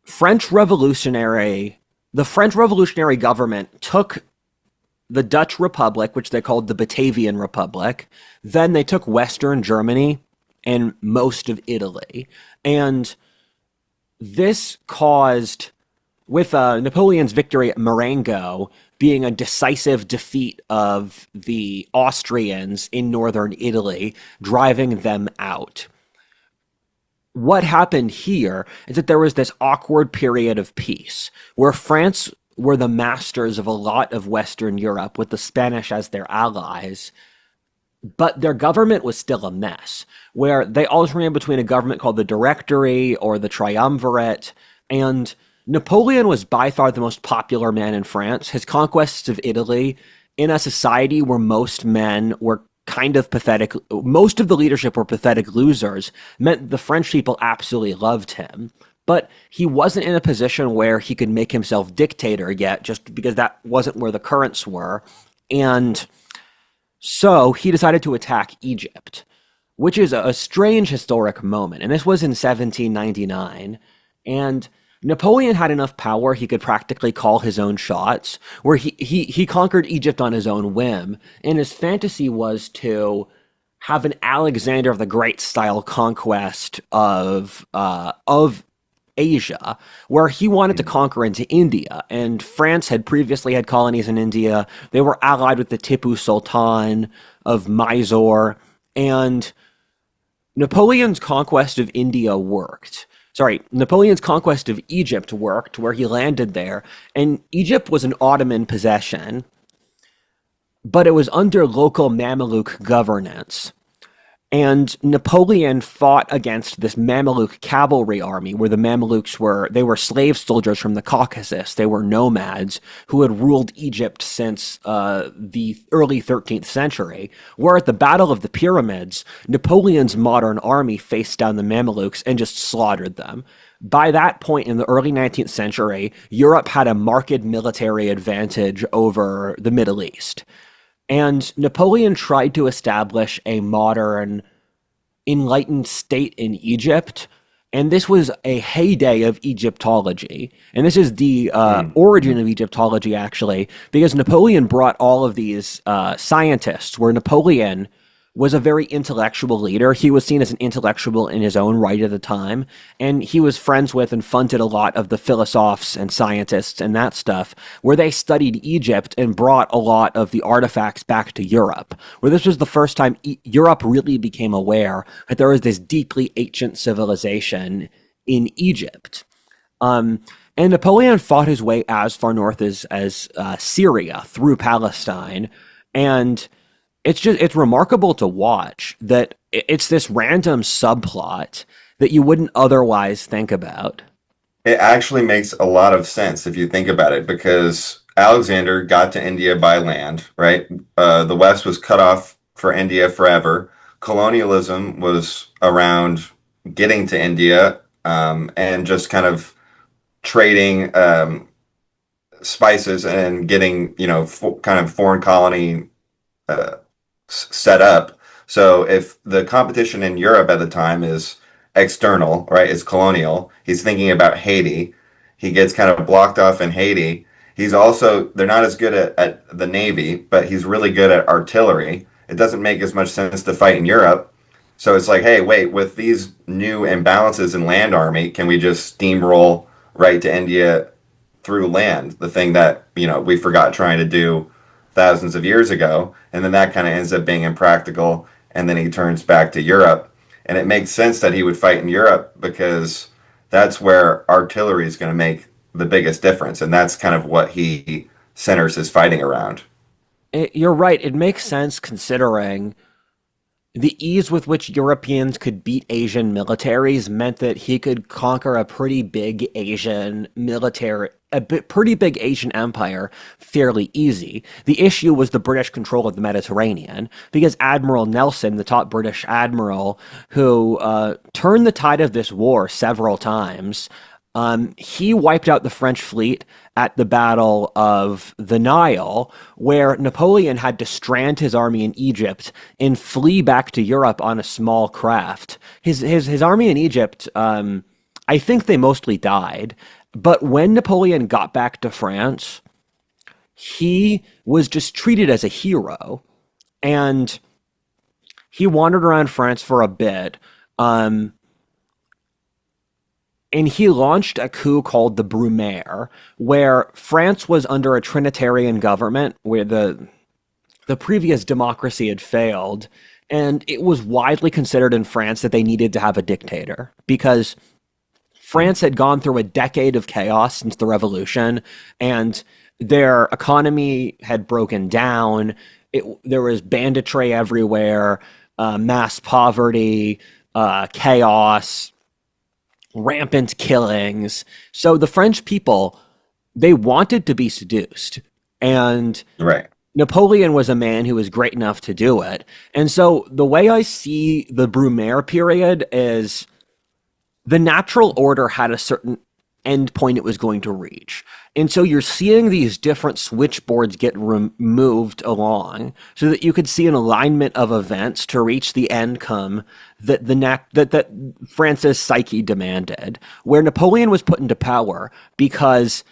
[SPEAKER 1] the French Revolutionary government took the Dutch Republic, which they called the Batavian Republic, then they took Western Germany and most of Italy. And this caused, with Napoleon's victory at Marengo being a decisive defeat of the Austrians in northern Italy, driving them out. What happened here is that there was this awkward period of peace where France were the masters of a lot of Western Europe with the Spanish as their allies, but their government was still a mess, where they alternated between a government called the Directory or the Triumvirate, and Napoleon was by far the most popular man in France. His conquests of Italy, in a society where most men were kind of pathetic, most of the leadership were pathetic losers, meant the French people absolutely loved him. But he wasn't in a position where he could make himself dictator yet, just because that wasn't where the currents were. And so he decided to attack Egypt, which is a strange historic moment. And this was in 1799. And Napoleon had enough power he could practically call his own shots, where he conquered Egypt on his own whim. And his fantasy was to have an Alexander the Great style conquest of Asia, where he wanted to conquer into India, and France had previously had colonies in India. They were allied with the Tipu Sultan of Mysore, and Napoleon's conquest of Egypt worked, where he landed there, and Egypt was an Ottoman possession, but it was under local Mamluk governance. And Napoleon fought against this Mamluk cavalry army, where the Mamluks were slave soldiers from the Caucasus. They were nomads who had ruled Egypt since the early 13th century. Where at the Battle of the Pyramids, Napoleon's modern army faced down the Mamluks and just slaughtered them. By that point in the early 19th century, Europe had a marked military advantage over the Middle East. And Napoleon tried to establish a modern, enlightened state in Egypt. And this was a heyday of Egyptology. And this is the origin of Egyptology, actually, because Napoleon brought all of these scientists, where Napoleon was a very intellectual leader. He was seen as an intellectual in his own right at the time, and he was friends with and funded a lot of the philosophers and scientists and that stuff, where they studied Egypt and brought a lot of the artifacts back to Europe, where this was the first time Europe really became aware that there was this deeply ancient civilization in Egypt. And Napoleon fought his way as far north as Syria through Palestine, and it's remarkable to watch that it's this random subplot that you wouldn't otherwise think about.
[SPEAKER 2] It actually makes a lot of sense if you think about it, because Alexander got to India by land, right? The West was cut off for India forever. Colonialism was around getting to India, and just kind of trading spices and getting, kind of foreign colony uh, set up. So if the competition in Europe at the time is external, right, is colonial, he's thinking about Haiti. He gets kind of blocked off in Haiti. They're not as good at the Navy, but he's really good at artillery. It doesn't make as much sense to fight in Europe. So it's like, hey, wait, with these new imbalances in land army, can we just steamroll right to India through land? The thing that, we forgot trying to do thousands of years ago. And then that kind of ends up being impractical. And then he turns back to Europe. And it makes sense that he would fight in Europe because that's where artillery is going to make the biggest difference. And that's kind of what he centers his fighting around.
[SPEAKER 1] You're right. It makes sense considering the ease with which Europeans could beat Asian militaries meant that he could conquer a pretty big Asian military, pretty big Asian empire fairly easy. The issue was the British control of the Mediterranean, because Admiral Nelson, the top British admiral, who turned the tide of this war several times, he wiped out the French fleet at the Battle of the Nile, where Napoleon had to strand his army in Egypt and flee back to Europe on a small craft. His army in Egypt, I think they mostly died. But when Napoleon got back to France, he was just treated as a hero, and he wandered around France for a bit. And he launched a coup called the Brumaire, where France was under a Trinitarian government, where the previous democracy had failed, and it was widely considered in France that they needed to have a dictator, because France had gone through a decade of chaos since the revolution, and their economy had broken down. There was banditry everywhere, mass poverty, chaos, rampant killings. So the French people, they wanted to be seduced. And
[SPEAKER 2] Right.
[SPEAKER 1] Napoleon was a man who was great enough to do it. And so the way I see the Brumaire period is the natural order had a certain end point it was going to reach. And so you're seeing these different switchboards get moved along so that you could see an alignment of events to reach the end come that France's psyche demanded, where Napoleon was put into power because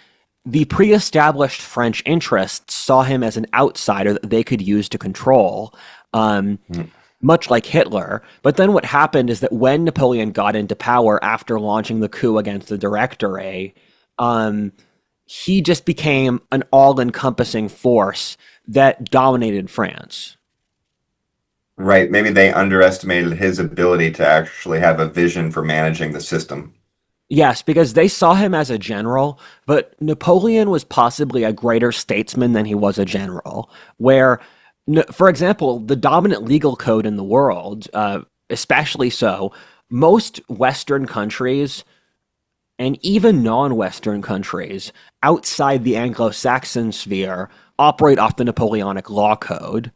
[SPEAKER 1] the pre-established French interests saw him as an outsider that they could use to control, much like Hitler. But then what happened is that when Napoleon got into power after launching the coup against the Directory, he just became an all-encompassing force that dominated France.
[SPEAKER 2] Right. Maybe they underestimated his ability to actually have a vision for managing the system.
[SPEAKER 1] Yes, because they saw him as a general, but Napoleon was possibly a greater statesman than he was a general. Where, for example, the dominant legal code in the world, especially so, most Western countries and even non-Western countries outside the Anglo-Saxon sphere operate off the Napoleonic law code,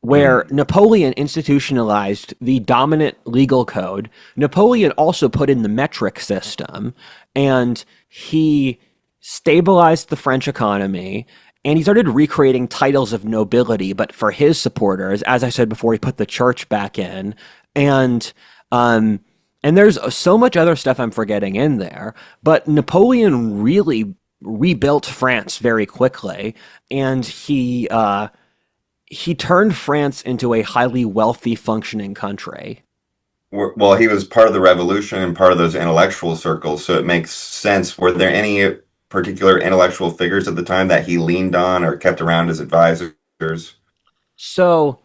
[SPEAKER 1] where Napoleon institutionalized the dominant legal code. Napoleon also put in the metric system, and he stabilized the French economy, and he started recreating titles of nobility, but for his supporters. As I said before, he put the church back in, and um, and there's so much other stuff I'm forgetting in there. But Napoleon really rebuilt France very quickly, and he turned France into a highly wealthy, functioning country.
[SPEAKER 2] Well, he was part of the revolution and part of those intellectual circles, so it makes sense. Were there any particular intellectual figures at the time that he leaned on or kept around as advisors?
[SPEAKER 1] So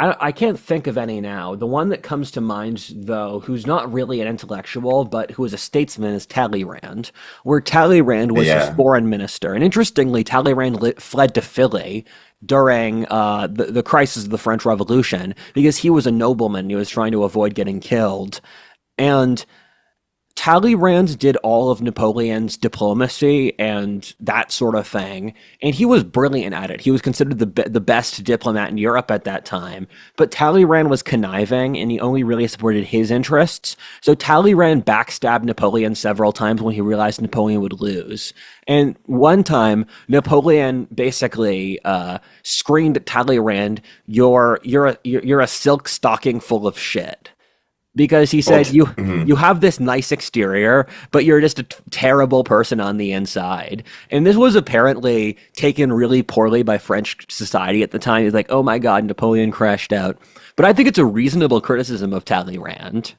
[SPEAKER 1] I can't think of any now. The one that comes to mind, though, who's not really an intellectual, but who is a statesman, is Talleyrand, where Talleyrand was his
[SPEAKER 2] Yeah.
[SPEAKER 1] foreign minister. And interestingly, Talleyrand fled to Philly during the crisis of the French Revolution because he was a nobleman. He was trying to avoid getting killed. And Talleyrand did all of Napoleon's diplomacy and that sort of thing, and he was brilliant at it. He was considered the best diplomat in Europe at that time. But Talleyrand was conniving, and he only really supported his interests. So Talleyrand backstabbed Napoleon several times when he realized Napoleon would lose. And one time, Napoleon basically screamed at Talleyrand, "You're a silk stocking full of shit." Because he said you have this nice exterior, but you're just a terrible person on the inside. And this was apparently taken really poorly by French society at the time. He's like, "Oh my God, Napoleon crashed out." But I think it's a reasonable criticism of Talleyrand.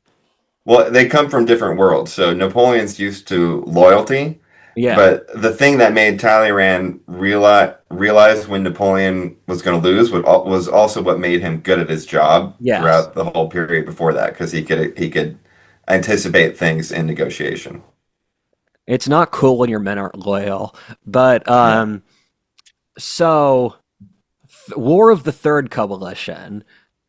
[SPEAKER 2] Well, they come from different worlds. So Napoleon's used to loyalty,
[SPEAKER 1] Yeah.
[SPEAKER 2] but the thing that made Talleyrand realize when Napoleon was going to lose was also what made him good at his job
[SPEAKER 1] Yes.
[SPEAKER 2] throughout the whole period before that, because he could anticipate things in negotiation.
[SPEAKER 1] It's not cool when your men aren't loyal. But
[SPEAKER 2] Yeah.
[SPEAKER 1] so War of the Third Coalition.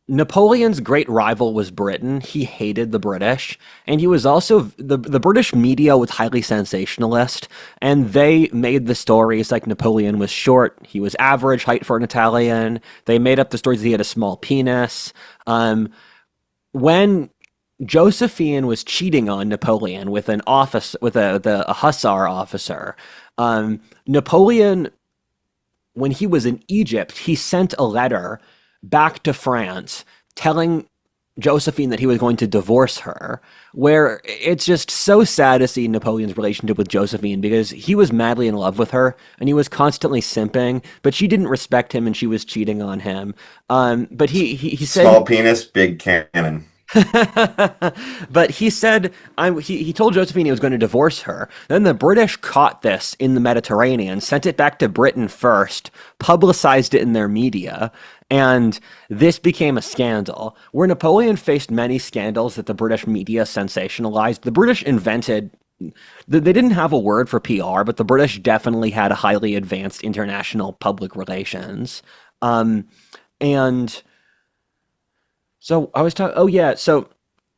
[SPEAKER 1] Napoleon's great rival was Britain. He hated the British, and he was also the British media was highly sensationalist, and they made the stories like Napoleon was short, he was average height for an Italian. They made up the stories that he had a small penis. When Josephine was cheating on Napoleon with an office with a hussar officer, Napoleon, when he was in Egypt, he sent a letter back to France telling Josephine that he was going to divorce her, where it's just so sad to see Napoleon's relationship with Josephine because he was madly in love with her and he was constantly simping, but she didn't respect him and she was cheating on him. But he said
[SPEAKER 2] Small penis, big cannon.
[SPEAKER 1] but he said he told Josephine he was going to divorce her. Then the British caught this in the Mediterranean, sent it back to Britain first, publicized it in their media, and this became a scandal. Where Napoleon faced many scandals that the British media sensationalized, the British invented. They didn't have a word for PR, but the British definitely had a highly advanced international public relations. And so I was talking. Oh yeah. So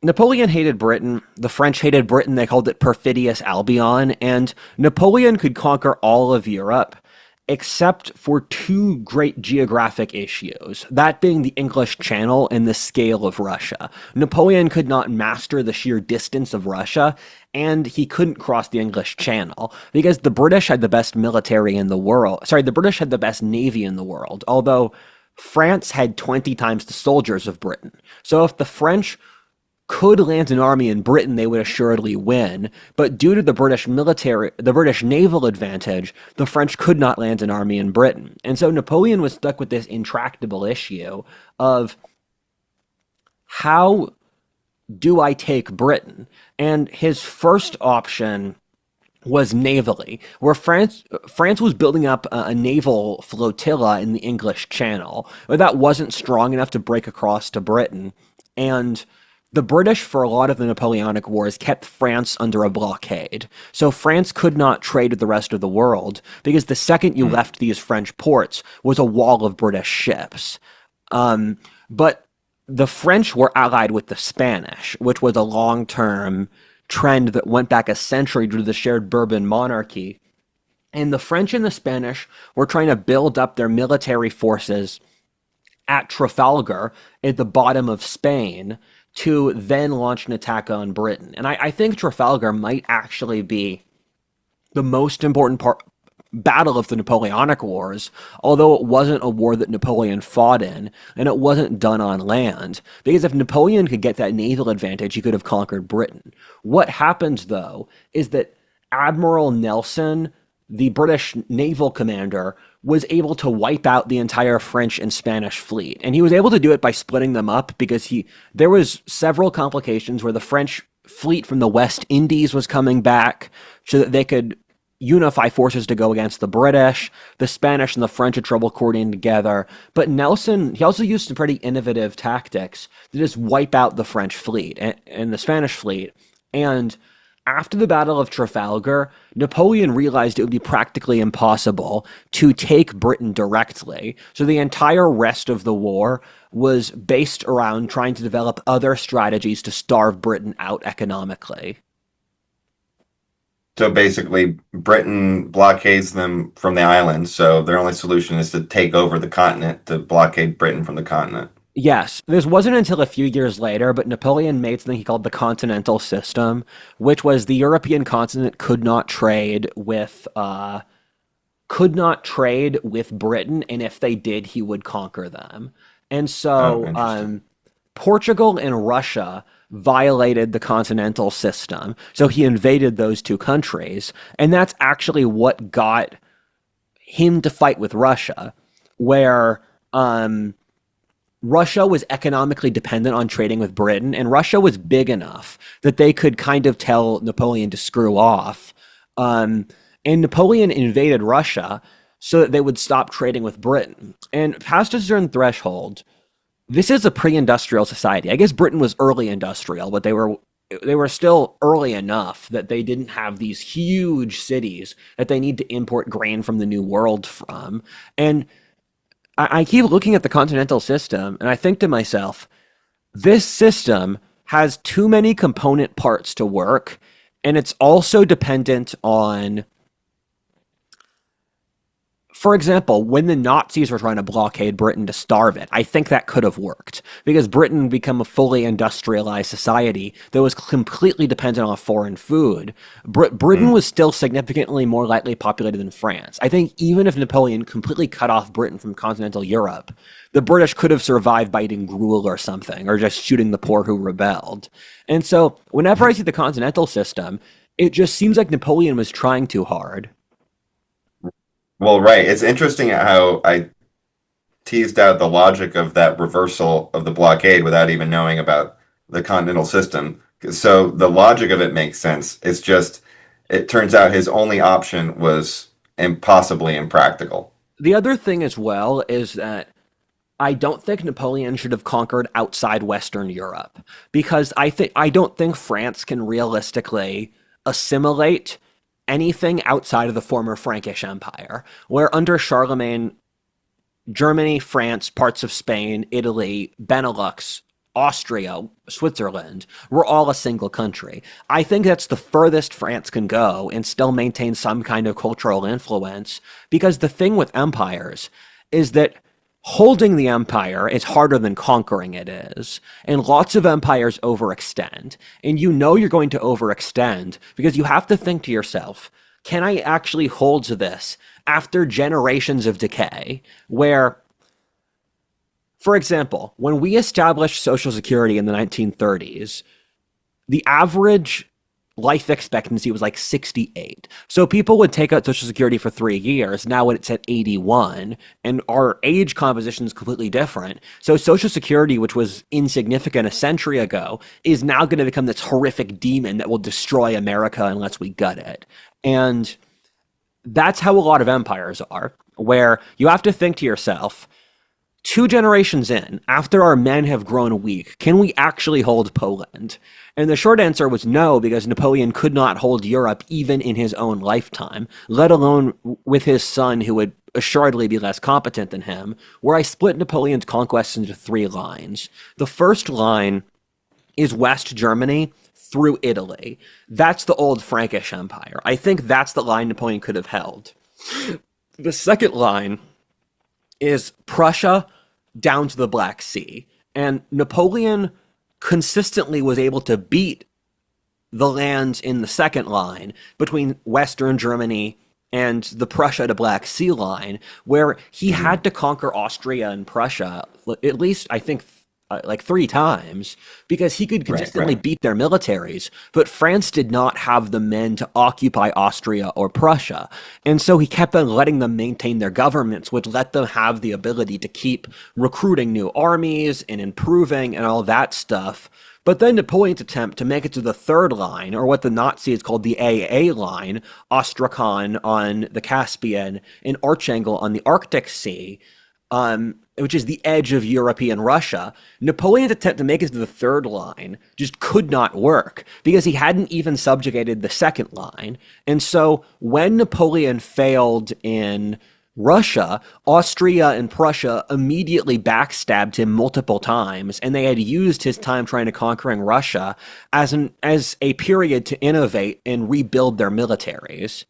[SPEAKER 1] Napoleon hated Britain. The French hated Britain. They called it perfidious Albion. And Napoleon could conquer all of Europe except for two great geographic issues, that being the English Channel and the scale of Russia. Napoleon could not master the sheer distance of Russia, and he couldn't cross the English Channel because the British had the best military in the world. Sorry, the British had the best navy in the world, although France had 20 times the soldiers of Britain. So if the French could land an army in Britain, they would assuredly win. But due to the British naval advantage, the French could not land an army in Britain. And so Napoleon was stuck with this intractable issue of how do I take Britain? And his first option was navally, where France was building up a naval flotilla in the English Channel, but that wasn't strong enough to break across to Britain. And the British, for a lot of the Napoleonic Wars, kept France under a blockade. So France could not trade with the rest of the world because the second you left these French ports was a wall of British ships. But the French were allied with the Spanish, which was a long-term trend that went back a century due to the shared Bourbon monarchy. And the French and the Spanish were trying to build up their military forces at Trafalgar at the bottom of Spain to then launch an attack on Britain. And I think Trafalgar might actually be the most important battle of the Napoleonic Wars, although it wasn't a war that Napoleon fought in, and it wasn't done on land. Because if Napoleon could get that naval advantage, he could have conquered Britain. What happens, though, is that Admiral Nelson, the British naval commander, was able to wipe out the entire French and Spanish fleet. And he was able to do it by splitting them up because there was several complications where the French fleet from the West Indies was coming back so that they could unify forces to go against the British. The Spanish and the French had trouble coordinating together. But Nelson, he also used some pretty innovative tactics to just wipe out the French fleet and the Spanish fleet. And after the Battle of Trafalgar, Napoleon realized it would be practically impossible to take Britain directly. So the entire rest of the war was based around trying to develop other strategies to starve Britain out economically.
[SPEAKER 2] So basically, Britain blockades them from the islands, so their only solution is to take over the continent, to blockade Britain from the continent.
[SPEAKER 1] Yes, this wasn't until a few years later, but Napoleon made something he called the continental system, which was the European continent could not trade with Britain, and if they did, he would conquer them. And
[SPEAKER 2] Oh,
[SPEAKER 1] so
[SPEAKER 2] interesting.
[SPEAKER 1] Portugal and Russia violated the continental system, so he invaded those two countries, and that's actually what got him to fight with Russia, where Russia was economically dependent on trading with Britain, and Russia was big enough that they could kind of tell Napoleon to screw off. And Napoleon invaded Russia so that they would stop trading with Britain. And past a certain threshold, this is a pre-industrial society. I guess Britain was early industrial, but they were still early enough that they didn't have these huge cities that they need to import grain from the New World from. And I keep looking at the continental system, and I think to myself, this system has too many component parts to work, and it's also dependent on, for example, when the Nazis were trying to blockade Britain to starve it, I think that could have worked because Britain became a fully industrialized society that was completely dependent on foreign food. Britain
[SPEAKER 2] Mm.
[SPEAKER 1] was still significantly more lightly populated than France. I think even if Napoleon completely cut off Britain from continental Europe, the British could have survived by eating gruel or something, or just shooting the poor who rebelled. And so whenever I see the continental system, it just seems like Napoleon was trying too hard.
[SPEAKER 2] Well, right. It's interesting how I teased out the logic of that reversal of the blockade without even knowing about the continental system. So the logic of it makes sense. It's just, it turns out his only option was impossibly impractical.
[SPEAKER 1] The other thing as well is that I don't think Napoleon should have conquered outside Western Europe because I don't think France can realistically assimilate anything outside of the former Frankish Empire, where under Charlemagne, Germany, France, parts of Spain, Italy, Benelux, Austria, Switzerland were all a single country. I think that's the furthest France can go and still maintain some kind of cultural influence because the thing with empires is that holding the empire is harder than conquering it is. And lots of empires overextend. And you know you're going to overextend because you have to think to yourself, can I actually hold to this after generations of decay? Where, for example, when we established Social Security in the 1930s, the average life expectancy was like 68. So people would take out Social Security for 3 years. Now it's at 81, and our age composition is completely different. So Social Security, which was insignificant a century ago, is now going to become this horrific demon that will destroy America unless we gut it. And that's how a lot of empires are, where you have to think to yourself, 2 generations in, after our men have grown weak, can we actually hold Poland? And the short answer was no, because Napoleon could not hold Europe even in his own lifetime, let alone with his son, who would assuredly be less competent than him, where I split Napoleon's conquests into 3 lines. The first line is West Germany through Italy. That's the old Frankish Empire. I think that's the line Napoleon could have held. The second line is Prussia down to the Black Sea. And Napoleon consistently was able to beat the lands in the second line between Western Germany and the Prussia to Black Sea line, where he had to conquer Austria and Prussia at least, I think, like 3 times, because he could
[SPEAKER 2] Right,
[SPEAKER 1] consistently
[SPEAKER 2] right.
[SPEAKER 1] beat their militaries, but France did not have the men to occupy Austria or Prussia. And so he kept on letting them maintain their governments, which let them have the ability to keep recruiting new armies and improving and all that stuff. But then Napoleon's attempt to make it to the third line, or what the Nazis called the AA line, Astrakhan on the Caspian and Archangel on the Arctic Sea, which is the edge of European Russia, Napoleon's attempt to make it to the third line just could not work because he hadn't even subjugated the second line. And so when Napoleon failed in Russia, Austria and Prussia immediately backstabbed him multiple times, and they had used his time trying to conquering Russia as a period to innovate and rebuild their militaries.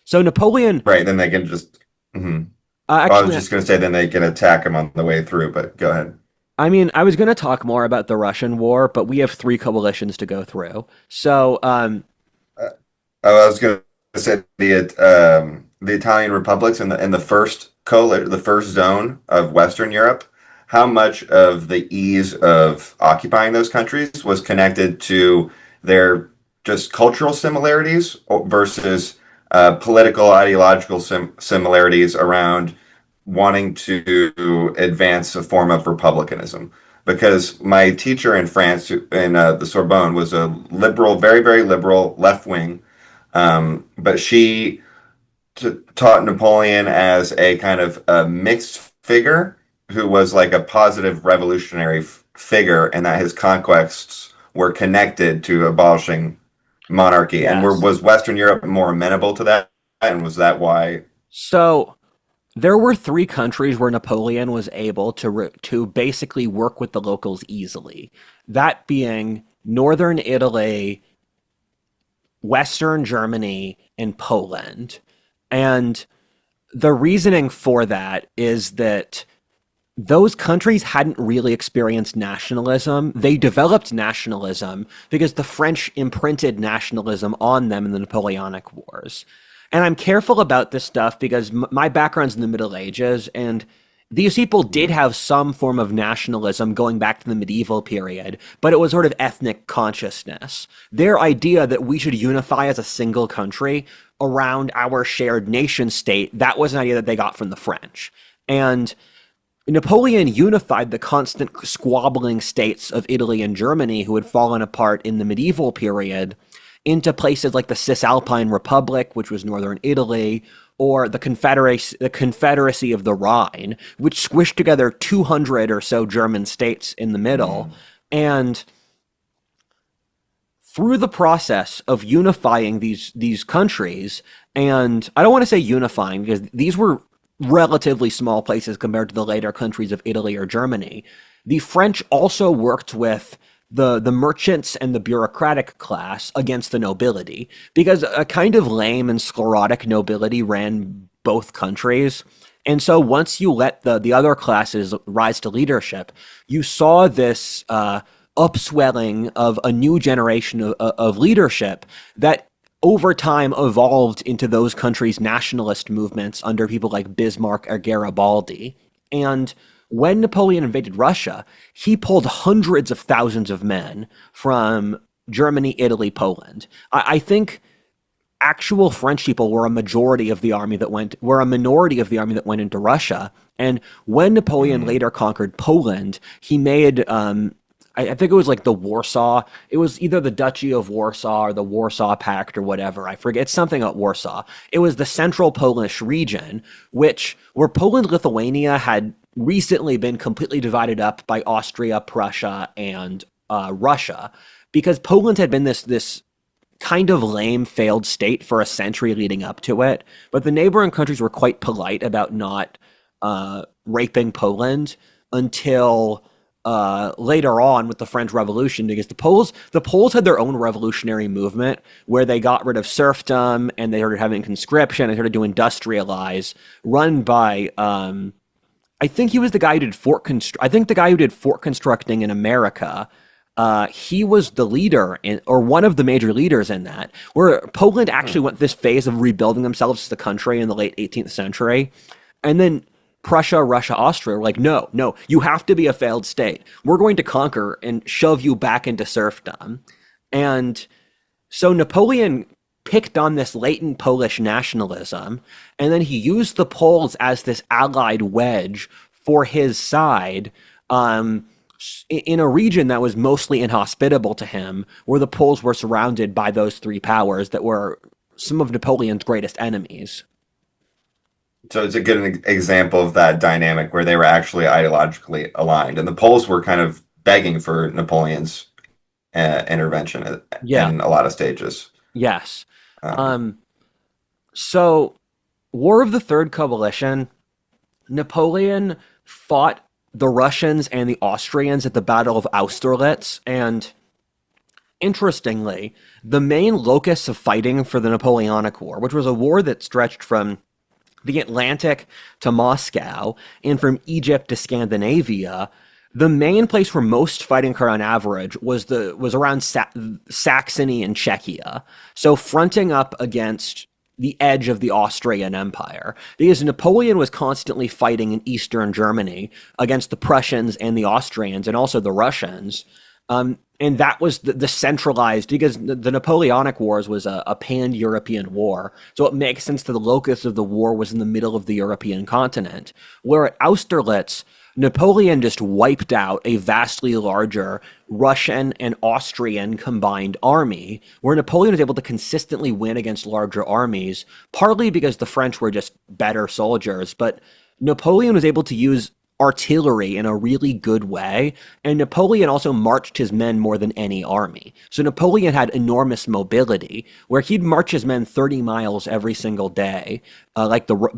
[SPEAKER 1] So Napoleon,
[SPEAKER 2] Right. Then they can just. Mhm. Well, I was
[SPEAKER 1] actually,
[SPEAKER 2] just going to say then they can attack him on the way through, but go ahead.
[SPEAKER 1] I mean, I was going to talk more about the Russian war, but we have 3 coalitions to go through. So,
[SPEAKER 2] Uh, I was going to say the Italian republics in the first the first zone of Western Europe. How much of the ease of occupying those countries was connected to their just cultural similarities versus political ideological similarities around wanting to advance a form of republicanism? Because my teacher in France in the Sorbonne was a liberal, very, very liberal, left wing, but she taught Napoleon as a kind of a mixed figure who was like a positive revolutionary figure, and that his conquests were connected to abolishing monarchy. And
[SPEAKER 1] yes.
[SPEAKER 2] was Western Europe more amenable to that? And was that why?
[SPEAKER 1] So there were 3 countries where Napoleon was able to basically work with the locals easily. That being Northern Italy, Western Germany, and Poland. And the reasoning for that is that those countries hadn't really experienced nationalism. They developed nationalism because the French imprinted nationalism on them in the Napoleonic Wars. And I'm careful about this stuff because my background's in the Middle Ages, and these people did have some form of nationalism going back to the medieval period, but it was sort of ethnic consciousness. Their idea that we should unify as a single country around our shared nation state, that was an idea that they got from the French. And Napoleon unified the constant squabbling states of Italy and Germany, who had fallen apart in the medieval period, into places like the Cisalpine Republic, which was northern Italy, or the Confederacy of the Rhine, which squished together 200 or so German states in the middle. And through the process of unifying these countries, and I don't want to say unifying because these were relatively small places compared to the later countries of Italy or Germany, the French also worked with the merchants and the bureaucratic class against the nobility, because a kind of lame and sclerotic nobility ran both countries. And so once you let the other classes rise to leadership, you saw this upswelling of a new generation of leadership that over time evolved into those countries' nationalist movements under people like Bismarck or Garibaldi. And when Napoleon invaded Russia, he pulled hundreds of thousands of men from Germany, Italy, Poland. I think actual French people were a minority of the army that went into Russia. And when Napoleon
[SPEAKER 2] Mm,
[SPEAKER 1] later conquered Poland, he made I think it was like the Warsaw. It was either the Duchy of Warsaw or the Warsaw Pact or whatever. I forget. It's something at Warsaw. It was the central Polish region, where Poland, Lithuania had recently been completely divided up by Austria, Prussia, and Russia, because Poland had been this kind of lame failed state for a century leading up to it. But the neighboring countries were quite polite about not raping Poland until later on with the French Revolution, because the Poles had their own revolutionary movement where they got rid of serfdom and they started having conscription and started to industrialize, run by I think he was the guy who did I think the guy who did fort constructing in America. He was the leader or one of the major leaders in that. Where Poland actually went this phase of rebuilding themselves as a country in the late 18th century, and then Prussia, Russia, Austria were like, no, no, you have to be a failed state. We're going to conquer and shove you back into serfdom. And so Napoleon picked on this latent Polish nationalism, and then he used the Poles as this allied wedge for his side in a region that was mostly inhospitable to him, where the Poles were surrounded by those three powers that were some of Napoleon's greatest enemies.
[SPEAKER 2] So it's a good example of that dynamic where they were actually ideologically aligned, and the Poles were kind of begging for Napoleon's intervention
[SPEAKER 1] Yeah,
[SPEAKER 2] in a lot of stages.
[SPEAKER 1] yes.
[SPEAKER 2] Um,
[SPEAKER 1] Um, so, War of the Third Coalition, Napoleon fought the Russians and the Austrians at the Battle of Austerlitz, and interestingly, the main locus of fighting for the Napoleonic War, which was a war that stretched from the Atlantic to Moscow and from Egypt to Scandinavia, the main place where most fighting occurred on average was around Saxony and Czechia. So fronting up against the edge of the Austrian Empire, because Napoleon was constantly fighting in Eastern Germany against the Prussians and the Austrians and also the Russians. And that was the centralized, because the Napoleonic Wars was a pan-European war. So it makes sense that the locus of the war was in the middle of the European continent. Where at Austerlitz, Napoleon just wiped out a vastly larger Russian and Austrian combined army, where Napoleon was able to consistently win against larger armies, partly because the French were just better soldiers, but Napoleon was able to use artillery in a really good way, and Napoleon also marched his men more than any army. So Napoleon had enormous mobility, where he'd march his men 30 miles every single day,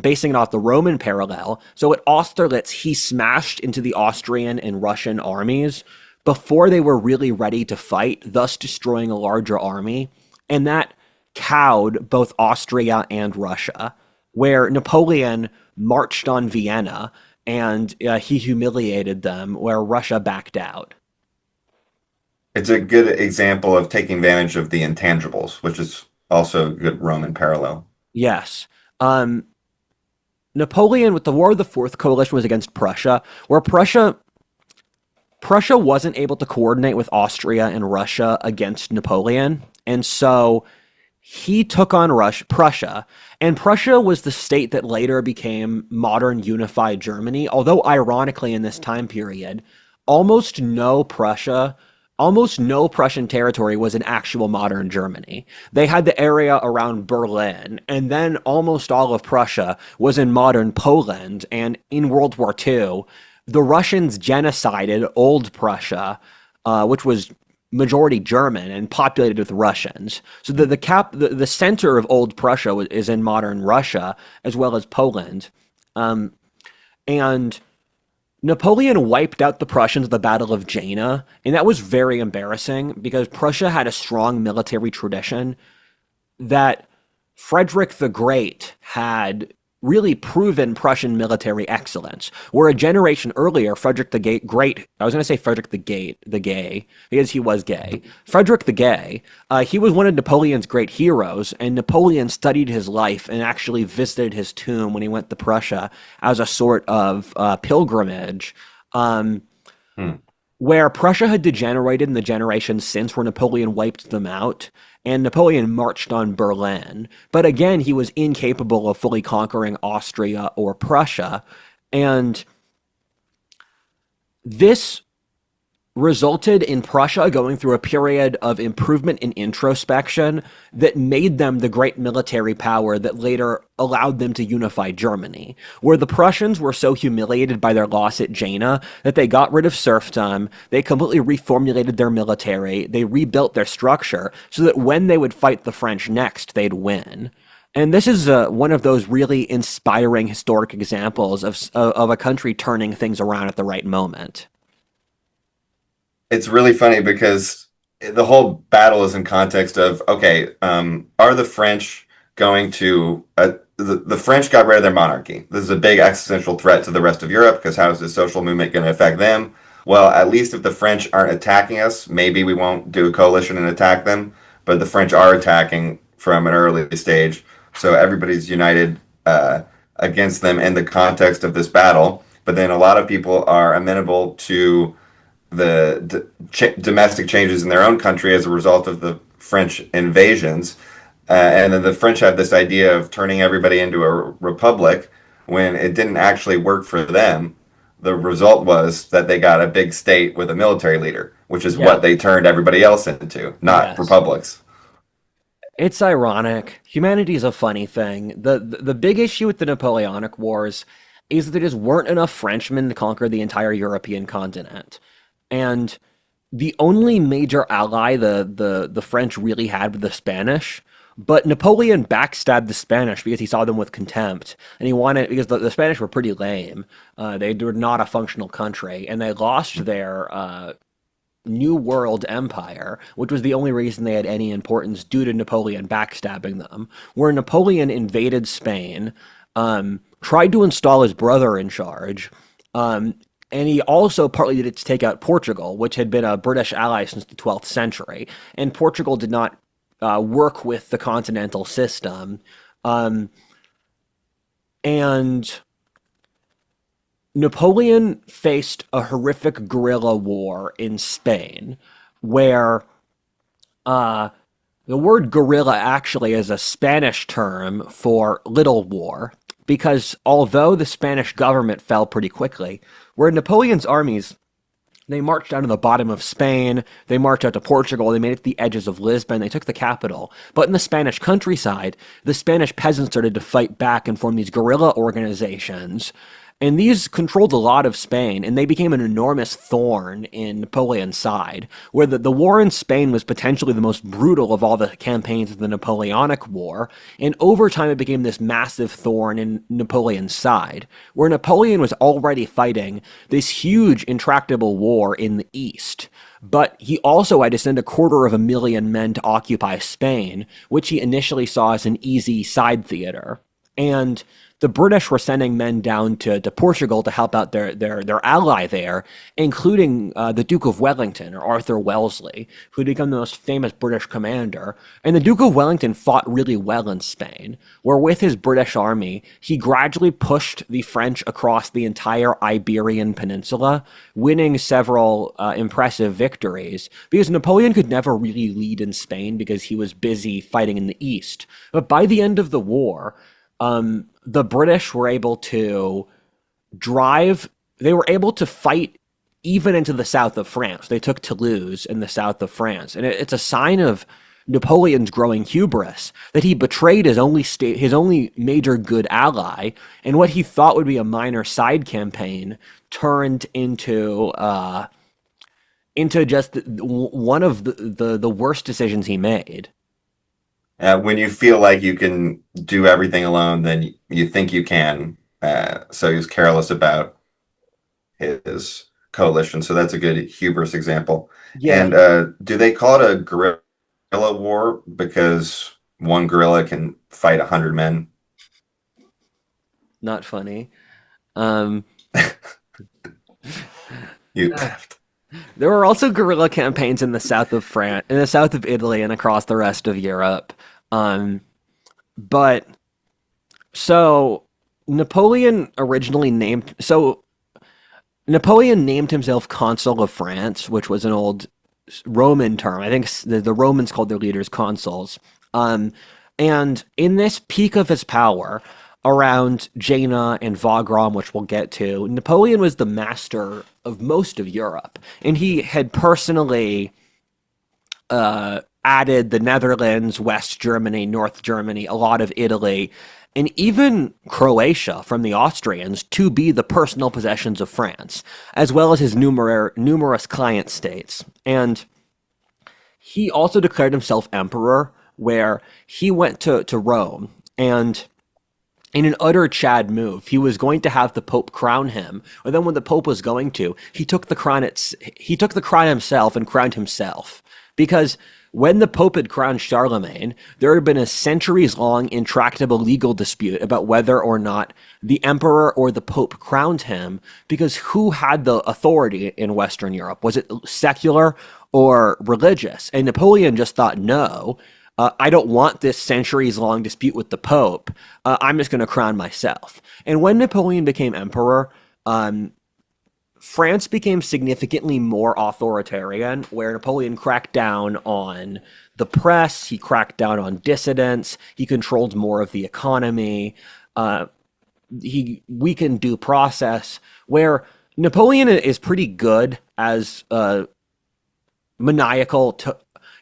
[SPEAKER 1] basing it off the Roman parallel. So at Austerlitz, he smashed into the Austrian and Russian armies before they were really ready to fight, thus destroying a larger army, and that cowed both Austria and Russia, where Napoleon marched on Vienna and he humiliated them, where Russia backed out.
[SPEAKER 2] it's a good example of taking advantage of the intangibles, which is also a good Roman parallel.
[SPEAKER 1] Yes. Napoleon, with the War of the Fourth Coalition, was against Prussia, where Prussia wasn't able to coordinate with Austria and Russia against Napoleon, and so he took on Prussia, and Prussia was the state that later became modern unified Germany. Although ironically, in this time period, almost no Prussia, almost no Prussian territory was in actual modern Germany. They had the area around Berlin, and then almost all of Prussia was in modern Poland. And in World War II, the Russians genocided Old Prussia, which was majority German and populated with Russians. So the center of Old Prussia is in modern Russia as well as Poland, and Napoleon wiped out the Prussians at the Battle of Jena, and that was very embarrassing because Prussia had a strong military tradition that Frederick the Great had really proven Prussian military excellence. Where a generation earlier, Frederick the Great, I was going to say Frederick the Gay, because he was gay. Frederick the Gay, he was one of Napoleon's great heroes, and Napoleon studied his life and actually visited his tomb when he went to Prussia as a sort of pilgrimage.
[SPEAKER 2] Hmm.
[SPEAKER 1] Where Prussia had degenerated in the generations since, where Napoleon wiped them out, and Napoleon marched on Berlin. But again, he was incapable of fully conquering Austria or Prussia. And this resulted in Prussia going through a period of improvement and introspection that made them the great military power that later allowed them to unify Germany, where the Prussians were so humiliated by their loss at Jena that they got rid of serfdom, they completely reformulated their military, they rebuilt their structure so that when they would fight the French next, they'd win. And this is one of those really inspiring historic examples of a country turning things around at the right moment.
[SPEAKER 2] It's really funny because the whole battle is in context of, okay, are the French going to the French got rid of their monarchy. This is a big existential threat to the rest of Europe because how is this social movement going to affect them? Well, at least if the French aren't attacking us, maybe we won't do a coalition and attack them. But the French are attacking from an early stage, so everybody's united against them in the context of this battle. But then a lot of people are amenable to the domestic changes in their own country as a result of the French invasions. And then the French have this idea of turning everybody into a republic when it didn't actually work for them. The result was that they got a big state with a military leader, which is
[SPEAKER 1] Yeah.
[SPEAKER 2] what they turned everybody else into, not
[SPEAKER 1] Yes.
[SPEAKER 2] republics.
[SPEAKER 1] It's ironic. Humanity is a funny thing. The big issue with the Napoleonic Wars is that there just weren't enough Frenchmen to conquer the entire European continent. And the only major ally the French really had were the Spanish. But Napoleon backstabbed the Spanish because he saw them with contempt, and he wanted because the Spanish were pretty lame. They were not a functional country, and they lost their New World Empire, which was the only reason they had any importance due to Napoleon backstabbing them. Where Napoleon invaded Spain, tried to install his brother in charge, and he also partly did it to take out Portugal, which had been a British ally since the 12th century. And Portugal did not work with the continental system. Um, and Napoleon faced a horrific guerrilla war in Spain, where uh, the word guerrilla actually is a Spanish term for little war, because although the Spanish government fell pretty quickly, where Napoleon's armies they marched down to the bottom of Spain. They marched out to Portugal. They made it to the edges of Lisbon. They took the capital. But in the Spanish countryside, the Spanish peasants started to fight back and form these guerrilla organizations. And these controlled a lot of Spain, and they became an enormous thorn in Napoleon's side, where the war in Spain was potentially the most brutal of all the campaigns of the Napoleonic War, and over time it became this massive thorn in Napoleon's side, where Napoleon was already fighting this huge intractable war in the east. But he also had to send 250,000 men to occupy Spain, which he initially saw as an easy side theater. And the British were sending men down to Portugal to help out their ally there, including the Duke of Wellington, or Arthur Wellesley, who'd become the most famous British commander. And the Duke of Wellington fought really well in Spain, where with his British army, he gradually pushed the French across the entire Iberian Peninsula, winning several impressive victories, because Napoleon could never really lead in Spain because he was busy fighting in the east. But by the end of the war, the British were able to they were able to fight even into the south of France. They took Toulouse in the south of France. And it's a sign of Napoleon's growing hubris that he betrayed his only major good ally, and what he thought would be a minor side campaign turned into just one of the worst decisions he made.
[SPEAKER 2] When you feel like you can do everything alone, then you think you can. So he was careless about his coalition. So that's a good hubris example.
[SPEAKER 1] Yeah,
[SPEAKER 2] And do they call it a guerrilla war because one guerrilla can fight 100 men?
[SPEAKER 1] not funny. Um,
[SPEAKER 2] You
[SPEAKER 1] There were also guerrilla campaigns in the south of France, in the south of Italy, and across the rest of Europe. Um, but so Napoleon originally named so Napoleon named himself Consul of France, which was an old Roman term. I think the Romans called their leaders consuls. Um, and in this peak of his power, around Jena and Wagram, which we'll get to, Napoleon was the master of most of Europe, and he had personally added the Netherlands, West Germany, North Germany, a lot of Italy, and even Croatia from the Austrians to be the personal possessions of France, as well as his numerous client states. And he also declared himself emperor, where he went to Rome, and in an utter Chad move, he was going to have the Pope crown him. Or then when the Pope was going to, he took the crown himself and crowned himself. Because when the Pope had crowned Charlemagne, there had been a centuries long intractable legal dispute about whether or not the emperor or the Pope crowned him, because who had the authority in Western Europe? Was it secular or religious? And Napoleon just thought, no, I don't want this centuries long dispute with the Pope. I'm just going to crown myself. And when Napoleon became emperor, France became significantly more authoritarian, where Napoleon cracked down on the press, he cracked down on dissidents, he controlled more of the economy, he weakened due process, where Napoleon is pretty good as maniacal.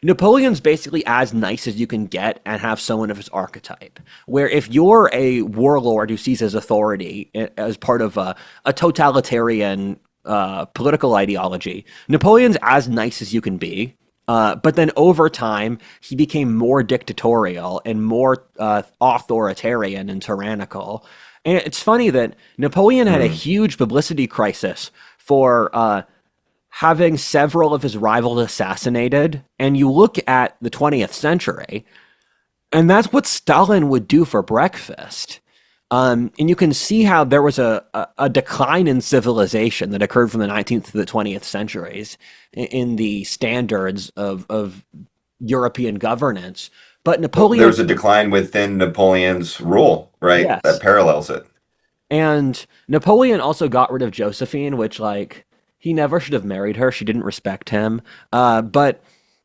[SPEAKER 1] Napoleon's basically as nice as you can get and have someone of his archetype. Where if you're a warlord who sees his authority as part of a totalitarian political ideology, Napoleon's as nice as you can be. But then over time, he became more dictatorial and more authoritarian and tyrannical. And it's funny that Napoleon had a huge publicity crisis for having several of his rivals assassinated. And you look at the 20th century, and that's what Stalin would do for breakfast. And you can see how there was a decline in civilization that occurred from the 19th to the 20th centuries in the standards of European governance. But Napoleon...
[SPEAKER 2] There's a decline within Napoleon's rule, right?
[SPEAKER 1] Yes.
[SPEAKER 2] That parallels it.
[SPEAKER 1] And Napoleon also got rid of Josephine, which, like, he never should have married her. She didn't respect him. But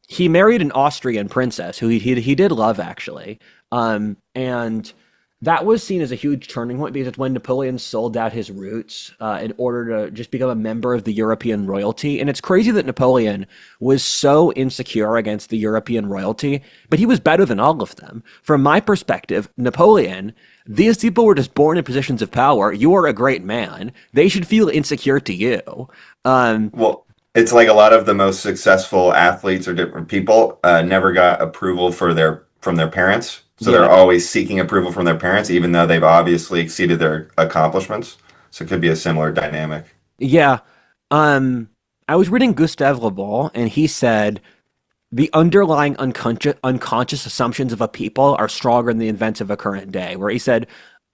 [SPEAKER 1] he married an Austrian princess who he did love, actually. And that was seen as a huge turning point because it's when Napoleon sold out his roots in order to just become a member of the European royalty. And it's crazy that Napoleon was so insecure against the European royalty, but he was better than all of them. From my perspective, Napoleon, these people were just born in positions of power. You are a great man. They should feel insecure to you.
[SPEAKER 2] Well, it's like a lot of the most successful athletes or different people never got approval from their parents. So
[SPEAKER 1] Yeah.
[SPEAKER 2] they're always seeking approval from their parents, even though they've obviously exceeded their accomplishments. So it could be a similar dynamic.
[SPEAKER 1] Yeah. I was reading Gustave Le Bon, and he said the underlying unconscious assumptions of a people are stronger than the events of a current day, where he said,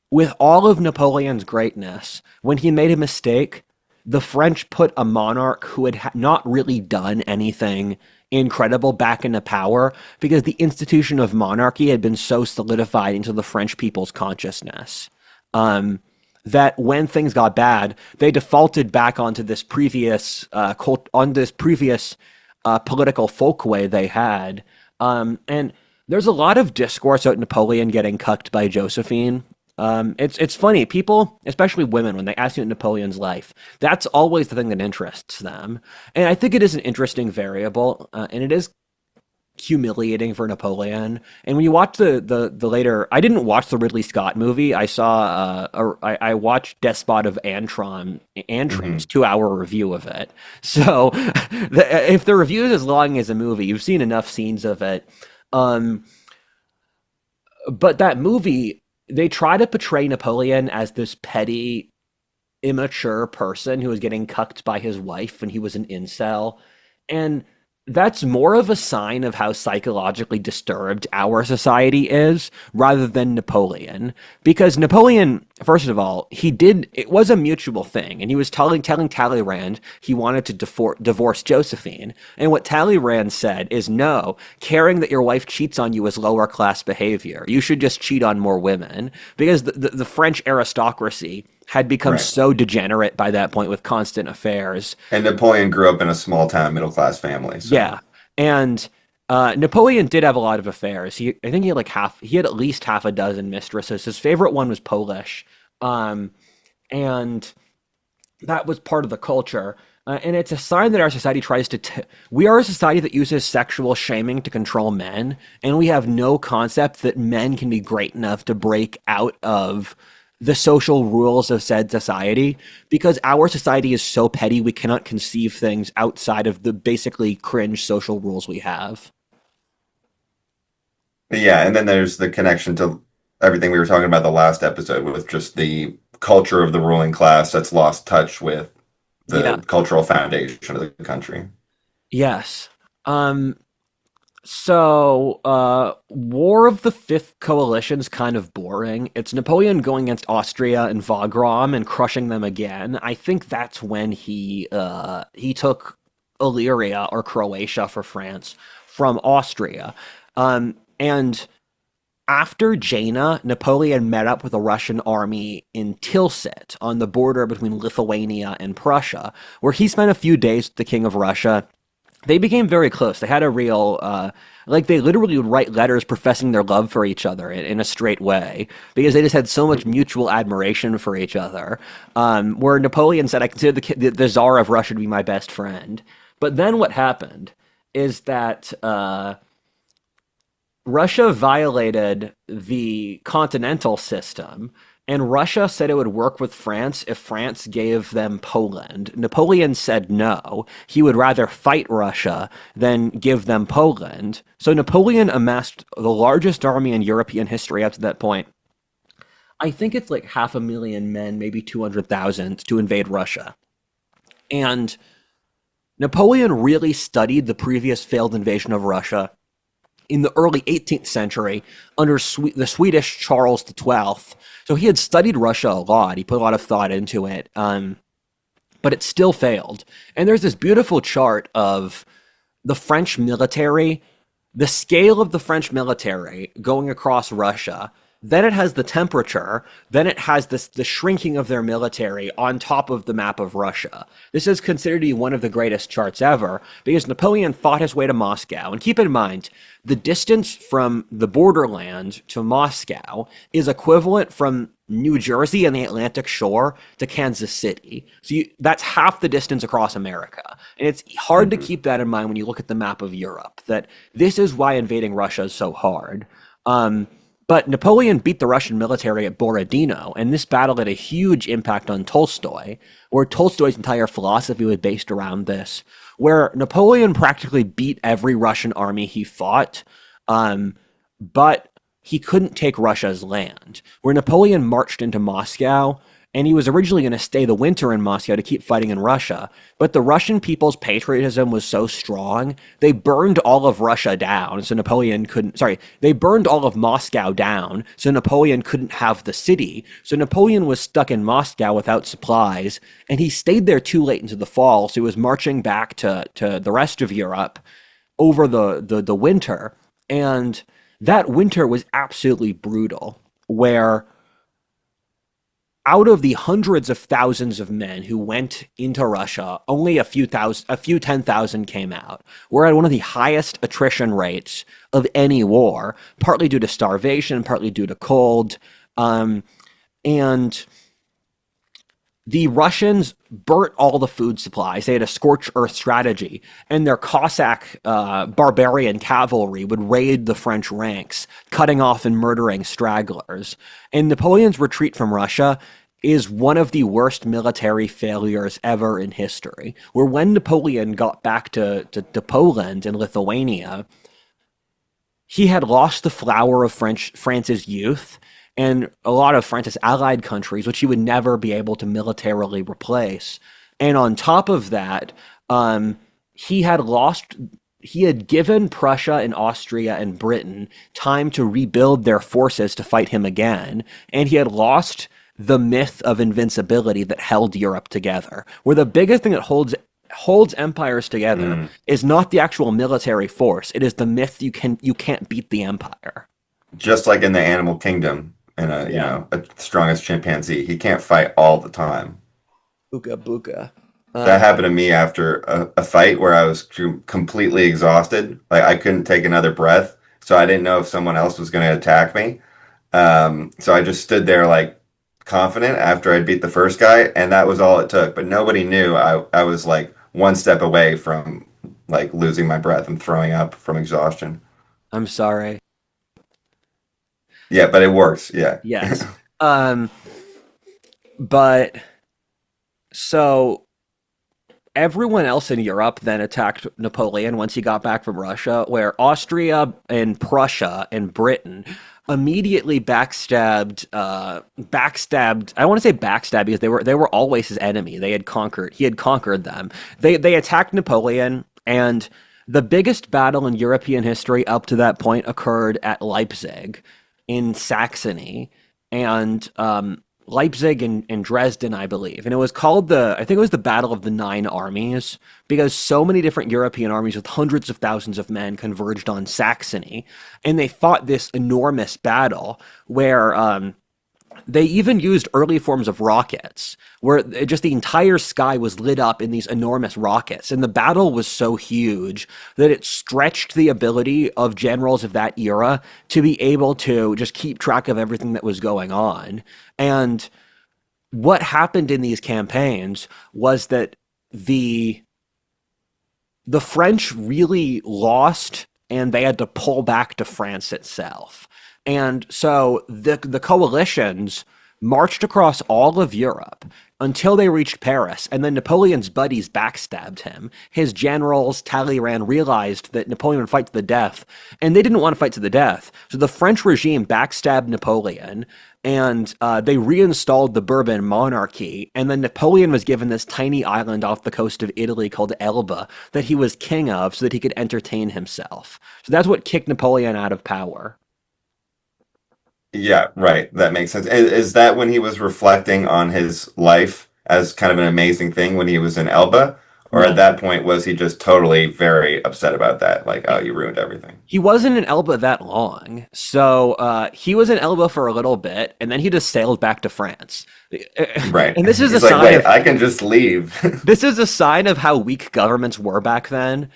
[SPEAKER 1] with all of Napoleon's greatness, when he made a mistake, the French put a monarch who had not really done anything incredible back into power because the institution of monarchy had been so solidified into the French people's consciousness that when things got bad, they defaulted back onto this previous political folkway they had. And there's a lot of discourse about Napoleon getting cucked by Josephine. It's funny, people, especially women, when they ask you Napoleon's life, that's always the thing that interests them. And I think it is an interesting variable, and it is humiliating for Napoleon. And when you watch the later, I didn't watch the Ridley Scott movie. I saw, I watched Despot of Antrim's 2-hour review of it. So if the review is as long as a movie, you've seen enough scenes of it. But that movie, they try to portray Napoleon as this petty, immature person who was getting cucked by his wife when he was an incel. And that's more of a sign of how psychologically disturbed our society is rather than Napoleon. Because Napoleon, first of all, it was a mutual thing. And he was telling Talleyrand he wanted to divorce Josephine. And what Talleyrand said is, no, caring that your wife cheats on you is lower class behavior. You should just cheat on more women. Because the French aristocracy had become so degenerate by that point with constant affairs.
[SPEAKER 2] And Napoleon grew up in a small town middle class family. So.
[SPEAKER 1] Yeah. And Napoleon did have a lot of affairs. I think he had at least half a dozen mistresses. His favorite one was Polish. And that was part of the culture. And it's a sign that our society tries to... we are a society that uses sexual shaming to control men. And we have no concept that men can be great enough to break out of the social rules of said society, because our society is so petty we cannot conceive things outside of the basically cringe social rules we have.
[SPEAKER 2] Yeah, and then there's the connection to everything we were talking about the last episode with just the culture of the ruling class that's lost touch with the cultural foundation of the country.
[SPEAKER 1] Yes. War of the Fifth Coalition's kind of boring. It's Napoleon going against Austria and Wagram and crushing them again. I think that's when he took Illyria or Croatia for France from Austria. And after Jena, Napoleon met up with a Russian army in Tilsit on the border between Lithuania and Prussia, where he spent a few days with the King of Russia. They became very close. They had a real, like, they literally would write letters professing their love for each other in a straight way because they just had so much mutual admiration for each other. Where Napoleon said, I consider the Tsar of Russia to be my best friend. But then what happened is that Russia violated the continental system, and Russia said it would work with France if France gave them Poland. Napoleon said no. He would rather fight Russia than give them Poland. So Napoleon amassed the largest army in European history up to that point. I think it's like 500,000 men, maybe 200,000 to invade Russia. And Napoleon really studied the previous failed invasion of Russia in the early 18th century under the Swedish Charles XII. So he had studied Russia a lot. He put a lot of thought into it, but it still failed. And there's this beautiful chart of the French military, the scale of the French military going across Russia. Then it has the temperature. Then it has the shrinking of their military on top of the map of Russia. This is considered to be one of the greatest charts ever because Napoleon fought his way to Moscow. And keep in mind, the distance from the borderland to Moscow is equivalent from New Jersey and the Atlantic shore to Kansas City. So that's half the distance across America. And it's hard to keep that in mind when you look at the map of Europe, that this is why invading Russia is so hard. But Napoleon beat the Russian military at Borodino, and this battle had a huge impact on Tolstoy, where Tolstoy's entire philosophy was based around this, where Napoleon practically beat every Russian army he fought, but he couldn't take Russia's land. Where Napoleon marched into Moscow, and he was originally going to stay the winter in Moscow to keep fighting in Russia, but the Russian people's patriotism was so strong, they burned all of Russia down, so Napoleon couldn't, sorry, they burned all of Moscow down, so Napoleon couldn't have the city. So Napoleon was stuck in Moscow without supplies, and he stayed there too late into the fall, so he was marching back to the rest of Europe over the winter, and that winter was absolutely brutal, where out of the hundreds of thousands of men who went into Russia, only a few 10,000 came out. We're at one of the highest attrition rates of any war, partly due to starvation, partly due to cold. And the Russians burnt all the food supplies. They had a scorched earth strategy, and their Cossack barbarian cavalry would raid the French ranks, cutting off and murdering stragglers. And Napoleon's retreat from Russia is one of the worst military failures ever in history, where when Napoleon got back to Poland and Lithuania, he had lost the flower of France's youth and a lot of France's allied countries, which he would never be able to militarily replace. And on top of that, he had given Prussia and Austria and Britain time to rebuild their forces to fight him again, and he had lost the myth of invincibility that held Europe together. Where the biggest thing that holds empires together is not the actual military force; it is the myth you can't beat the empire.
[SPEAKER 2] Just like in the animal kingdom, in a strongest chimpanzee, he can't fight all the time.
[SPEAKER 1] Booga booga.
[SPEAKER 2] That happened to me after a fight where I was completely exhausted. Like I couldn't take another breath, so I didn't know if someone else was going to attack me. So I just stood there like confident after I beat the first guy, and that was all it took. But nobody knew I was like one step away from like losing my breath and throwing up from exhaustion.
[SPEAKER 1] I'm sorry.
[SPEAKER 2] Yeah, but it works. Yeah.
[SPEAKER 1] Yes. But so everyone else in Europe then attacked Napoleon once he got back from Russia, where Austria and Prussia and Britain immediately backstabbed. I don't want to say backstab because they were always his enemy. He had conquered them. They attacked Napoleon, and The biggest battle in European history up to that point occurred at Leipzig in Saxony, and Leipzig and Dresden, I believe. And it was called I think it was the Battle of the Nine Armies, because so many different European armies with hundreds of thousands of men converged on Saxony. And they fought this enormous battle where they even used early forms of rockets, where just the entire sky was lit up in these enormous rockets. And the battle was so huge that it stretched the ability of generals of that era to be able to just keep track of everything that was going on. And what happened in these campaigns was that the French really lost, and they had to pull back to France itself. And so the coalitions marched across all of Europe until they reached Paris, and then Napoleon's buddies backstabbed him. His generals, Talleyrand, realized that Napoleon would fight to the death, and they didn't want to fight to the death. So the French regime backstabbed Napoleon, and they reinstalled the Bourbon monarchy, and then Napoleon was given this tiny island off the coast of Italy called Elba that he was king of so that he could entertain himself. So that's what kicked Napoleon out of power.
[SPEAKER 2] Yeah, right. That makes sense. Is that when he was reflecting on his life as kind of an amazing thing when he was in Elba? Or at
[SPEAKER 1] No.
[SPEAKER 2] that point, was he just totally very upset about that? Like, oh, you ruined everything.
[SPEAKER 1] He wasn't in Elba that long, so he was in Elba for a little bit, and then he just sailed back to France.
[SPEAKER 2] Right.
[SPEAKER 1] And this is a
[SPEAKER 2] He's like,
[SPEAKER 1] sign
[SPEAKER 2] wait,
[SPEAKER 1] of
[SPEAKER 2] I can just leave.
[SPEAKER 1] this is a sign of how weak governments were back then,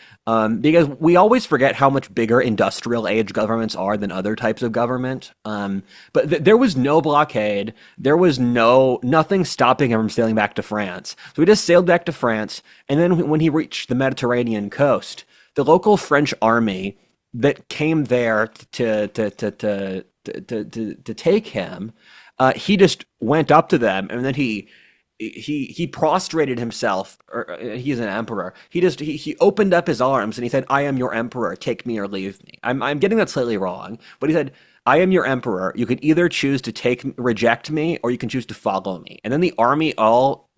[SPEAKER 1] because we always forget how much bigger industrial age governments are than other types of government. But there was no blockade. There was nothing stopping him from sailing back to France. So he just sailed back to France, and then when he reached the Mediterranean coast, the local French army that came there to take him, he just went up to them, and then he prostrated himself. Or he's an emperor. He opened up his arms and he said, "I am your emperor. Take me or leave me." I'm getting that slightly wrong, but he said, "I am your emperor. You can either choose to reject me, or you can choose to follow me." And then the army all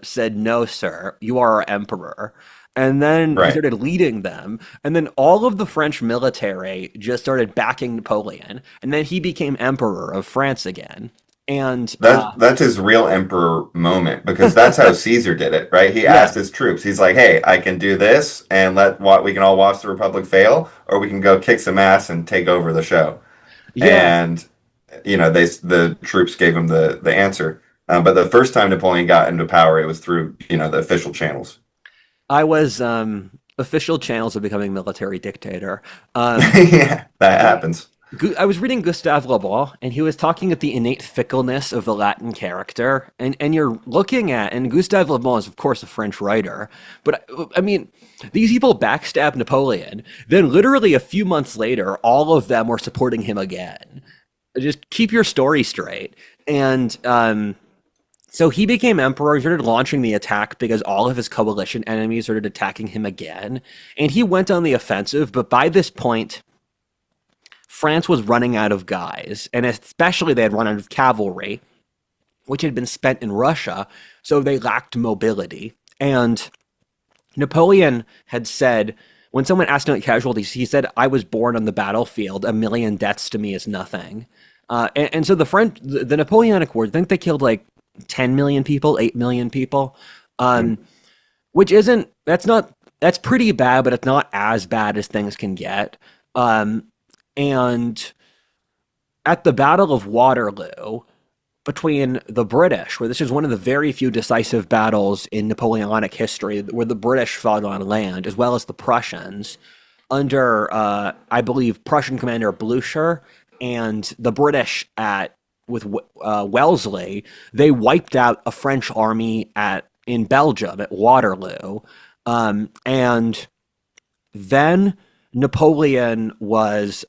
[SPEAKER 1] said, "No, sir. You are our emperor." And then he
[SPEAKER 2] Right.
[SPEAKER 1] started leading them. And then all of the French military just started backing Napoleon. And then he became emperor of France again. And
[SPEAKER 2] That's his real emperor moment because that's how Caesar did it, right? He
[SPEAKER 1] yeah,
[SPEAKER 2] asked his troops. He's like, "Hey, I can do this, and let what we can all watch the Republic fail, or we can go kick some ass and take over the show."
[SPEAKER 1] yeah,
[SPEAKER 2] And the troops gave him the answer. But the first time Napoleon got into power, it was through the official channels.
[SPEAKER 1] I was official channels of becoming military dictator. Um,
[SPEAKER 2] Yeah, that happens.
[SPEAKER 1] I was reading Gustave Le Bon, and he was talking at the innate fickleness of the Latin character, and you're looking at, and Gustave Le Bon is of course a French writer, but I mean, these people backstabbed Napoleon. Then literally a few months later, all of them were supporting him again. Just keep your story straight. And so he became emperor. He started launching the attack because all of his coalition enemies started attacking him again, and he went on the offensive. But by this point, France was running out of guys, and especially they had run out of cavalry, which had been spent in Russia, so they lacked mobility. And Napoleon had said, when someone asked him about casualties, he said, "I was born on the battlefield. A million deaths to me is nothing." And so the Napoleonic Wars, I think they killed like 10 million people, 8 million people, which that's pretty bad, but it's not as bad as things can get. And at the Battle of Waterloo, between the British, where this is one of the very few decisive battles in Napoleonic history, where the British fought on land, as well as the Prussians, under, I believe, Prussian commander Blucher, and the British with Wellesley, they wiped out a French army in Belgium at Waterloo, and then Napoleon was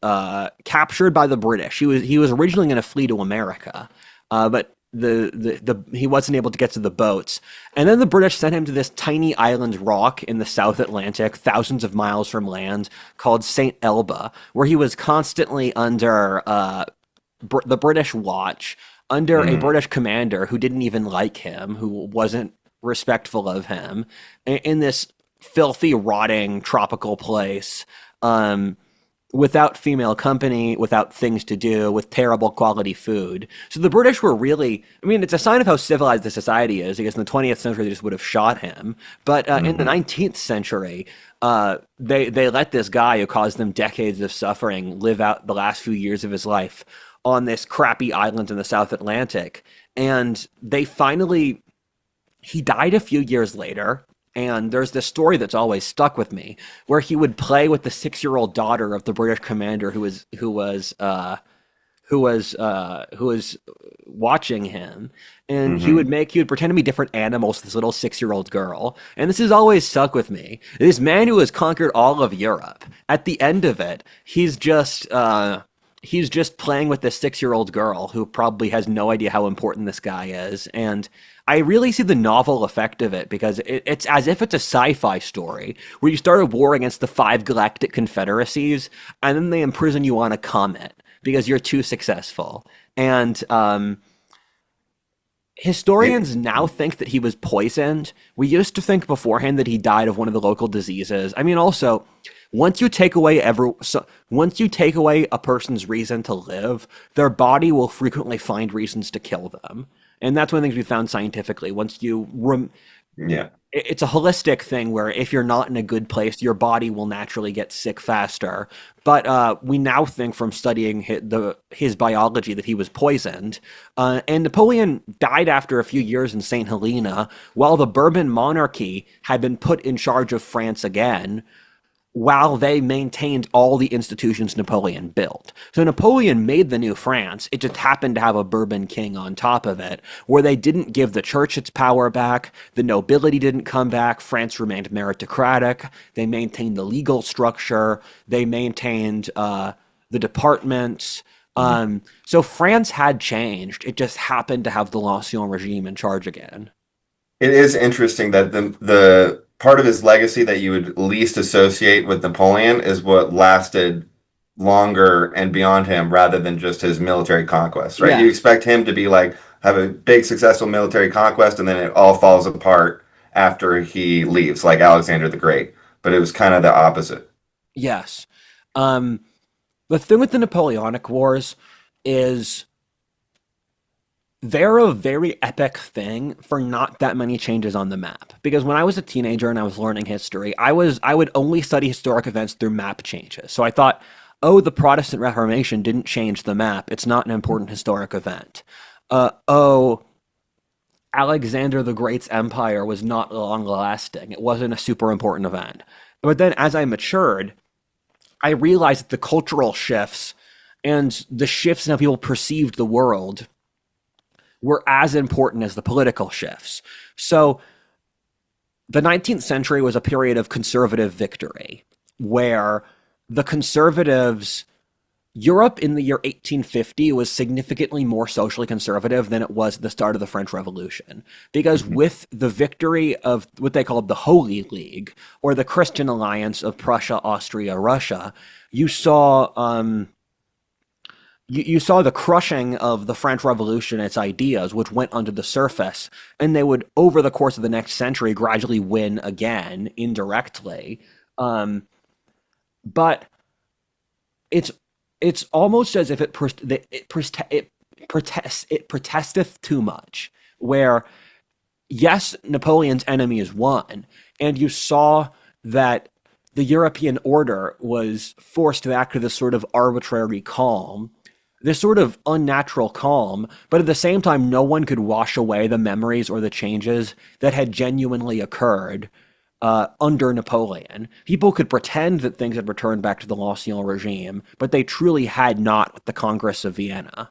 [SPEAKER 1] captured by the British. He was originally going to flee to America, but he wasn't able to get to the boats. And then the British sent him to this tiny island rock in the South Atlantic, thousands of miles from land, called Saint Elba, where he was constantly under the British watch, under a
[SPEAKER 2] Mm.
[SPEAKER 1] British commander who didn't even like him, who wasn't respectful of him, in this filthy, rotting tropical place. Um, Without female company, without things to do, with terrible quality food. So the British were really, I mean, it's a sign of how civilized the society is, because in the 20th century they just would have shot him. But in the
[SPEAKER 2] Hmm.
[SPEAKER 1] 19th century, they let this guy who caused them decades of suffering live out the last few years of his life on this crappy island in the South Atlantic. And they finally, he died a few years later. And there's this story that's always stuck with me, where he would play with the 6-year-old daughter of the British commander who was watching him, and
[SPEAKER 2] Hmm.
[SPEAKER 1] he would pretend to be different animals to this little 6-year-old girl, and this has always stuck with me. This man who has conquered all of Europe, at the end of it, he's just playing with this 6-year-old girl who probably has no idea how important this guy is. And I really see the novel effect of it, because it's as if it's a sci-fi story where you start a war against the 5 galactic confederacies, and then they imprison you on a comet because you're too successful. And
[SPEAKER 2] It,
[SPEAKER 1] historians now think that he was poisoned. We used to think beforehand that he died of one of the local diseases. I mean, also, once you take away a person's reason to live, their body will frequently find reasons to kill them. And that's one of the things we found scientifically.
[SPEAKER 2] yeah.
[SPEAKER 1] It's a holistic thing where if you're not in a good place, your body will naturally get sick faster. But we now think from studying his biology that he was poisoned. And Napoleon died after a few years in St. Helena, while the Bourbon monarchy had been put in charge of France again, while they maintained all the institutions Napoleon built. So Napoleon made the new France. It just happened to have a Bourbon king on top of it, where they didn't give the church its power back, the nobility didn't come back, France remained meritocratic, they maintained the legal structure, they maintained the departments. So France had changed. It just happened to have the L'Ancien regime in charge again.
[SPEAKER 2] It is interesting that the part of his legacy that you would least associate with Napoleon is what lasted longer and beyond him rather than just his military conquests, right? You
[SPEAKER 1] Yes.
[SPEAKER 2] expect him to be like have a big successful military conquest and then it all falls apart after he leaves, like Alexander the Great. But it was kind of the opposite.
[SPEAKER 1] Yes. Um, the thing with the Napoleonic Wars is they're a very epic thing for not that many changes on the map. Because when I was a teenager and I was learning history, I would only study historic events through map changes. So I thought, oh, the Protestant Reformation didn't change the map. It's not an important historic event. Oh, Alexander the Great's empire was not long lasting. It wasn't a super important event. But then as I matured, I realized that the cultural shifts and the shifts in how people perceived the world were as important as the political shifts. So the 19th century was a period of conservative victory, where the conservatives, Europe in the year 1850 was significantly more socially conservative than it was at the start of the French Revolution. Because
[SPEAKER 2] Mhm.
[SPEAKER 1] with the victory of what they called the Holy League, or the Christian alliance of Prussia, Austria, Russia, you saw you saw the crushing of the French Revolution, its ideas, which went under the surface, and they would, over the course of the next century, gradually win again indirectly. Um, but it's it's almost as if it protesteth too much. Where yes, Napoleon's enemies won, and you saw that the European order was forced to act with this sort of arbitrary calm, this sort of unnatural calm, but at the same time, no one could wash away the memories or the changes that had genuinely occurred under Napoleon. People could pretend that things had returned back to the L'Ancien regime, but they truly had not with the Congress of Vienna.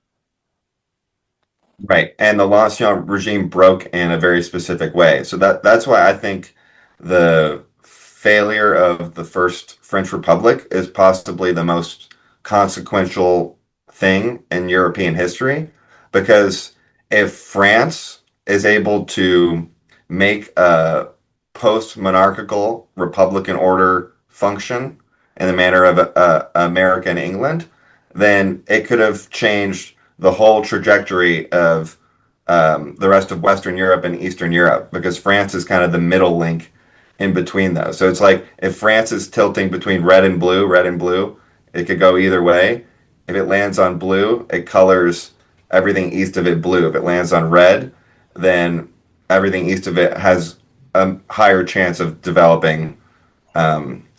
[SPEAKER 2] Right. And the Lancien regime broke in a very specific way. So that's why I think the failure of the First French Republic is possibly the most consequential thing in European history. Because if France is able to make a post-monarchical Republican order function in the manner of America and England, then it could have changed the whole trajectory of the rest of Western Europe and Eastern Europe because France is kind of the middle link in between those. So it's like if France is tilting between red and blue, it could go either way. If it lands on blue, it colors everything east of it blue. If it lands on red, then everything east of it has a higher chance of developing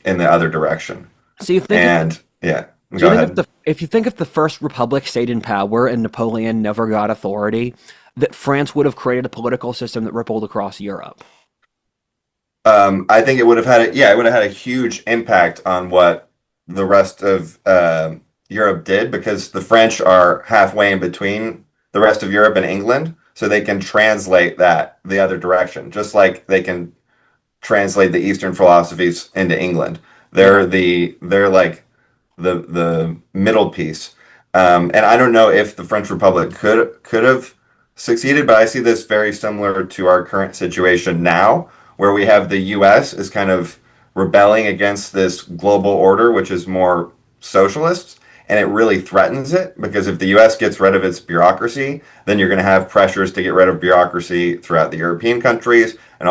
[SPEAKER 2] in the other direction.
[SPEAKER 1] So you think if the
[SPEAKER 2] And yeah,
[SPEAKER 1] so
[SPEAKER 2] go
[SPEAKER 1] you think if
[SPEAKER 2] ahead.
[SPEAKER 1] the First Republic stayed in power and Napoleon never got authority, that France would have created a political system that rippled across Europe.
[SPEAKER 2] I think it would have had yeah, it would have had a huge impact on what the rest of Europe did because the French are halfway in between the rest of Europe and England, so they can translate that the other direction, just like they can translate the Eastern philosophies into England.
[SPEAKER 1] Yeah.
[SPEAKER 2] They're like the middle piece. And I don't know if the French Republic could have succeeded, but I see this very similar to our current situation now, where we have the U.S. is kind of rebelling against this global order, which is more socialist, and it really threatens it because if the U.S. gets rid of its bureaucracy, then you're going to have pressures to get rid of bureaucracy throughout the European countries and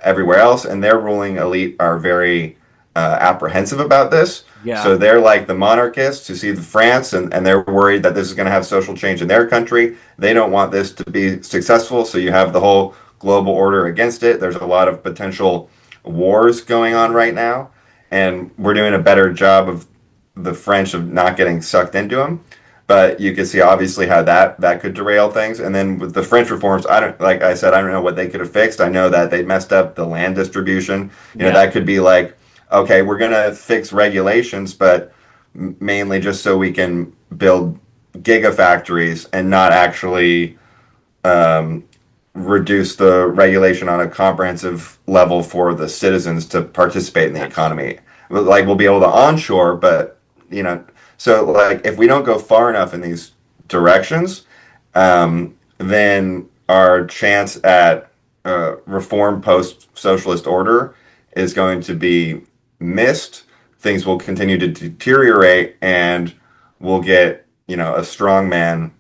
[SPEAKER 2] everywhere else, and their ruling elite are very apprehensive about this.
[SPEAKER 1] Yeah.
[SPEAKER 2] So they're like the monarchists who see the France and they're worried that this is going to have social change in their country. They don't want this to be successful. So you have the whole global order against it. There's a lot of potential wars going on right now. And we're doing a better job of the French of not getting sucked into them. But you can see obviously how that could derail things. And then with the French reforms, I don't like I said, I don't know what they could have fixed. I know that they messed up the land distribution. You know,
[SPEAKER 1] Yeah.
[SPEAKER 2] that could be like, okay, we're gonna fix regulations, but mainly just so we can build gigafactories and not actually um, reduce the regulation on a comprehensive level for the citizens to participate in the
[SPEAKER 1] Yes.
[SPEAKER 2] economy. Like we'll be able to onshore, but you know, so like if we don't go far enough in these directions, then our chance at reform post socialist order is going to be missed. Things will continue to deteriorate, and we'll get a strong man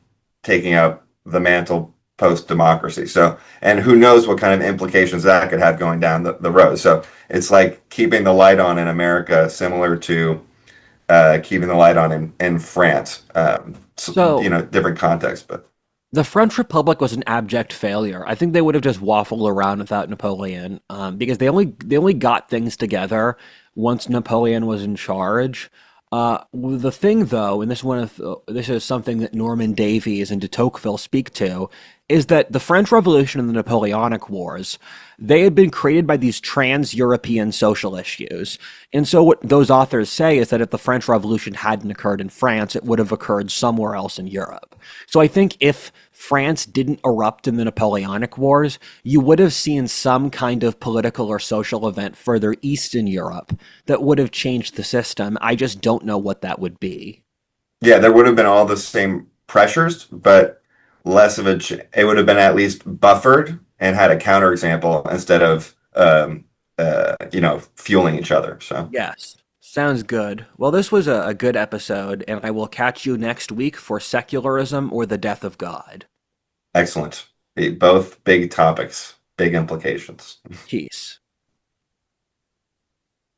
[SPEAKER 2] taking up the mantle post democracy. So, and who knows what kind of implications that could have going down the road. So it's like keeping the light on in America, similar to keeping the light on in France. So,
[SPEAKER 1] So
[SPEAKER 2] different context, but
[SPEAKER 1] the French Republic was an abject failure. I think they would have just waffled around without Napoleon, because they only got things together once Napoleon was in charge. The thing, though, and this is something that Norman Davies and de Tocqueville speak to, is that the French Revolution and the Napoleonic Wars, they had been created by these trans-European social issues. And so what those authors say is that if the French Revolution hadn't occurred in France, it would have occurred somewhere else in Europe. So I think if France didn't erupt in the Napoleonic Wars, you would have seen some kind of political or social event further east in Europe that would have changed the system. I just don't know what that would be.
[SPEAKER 2] yeah, there would have been all the same pressures, but less of it would have been at least buffered and had a counterexample instead of fueling each other. So
[SPEAKER 1] Yes. Sounds good. Well, this was a good episode, and I will catch you next week for secularism or the death of God.
[SPEAKER 2] excellent. Both big topics, big implications.
[SPEAKER 1] Peace.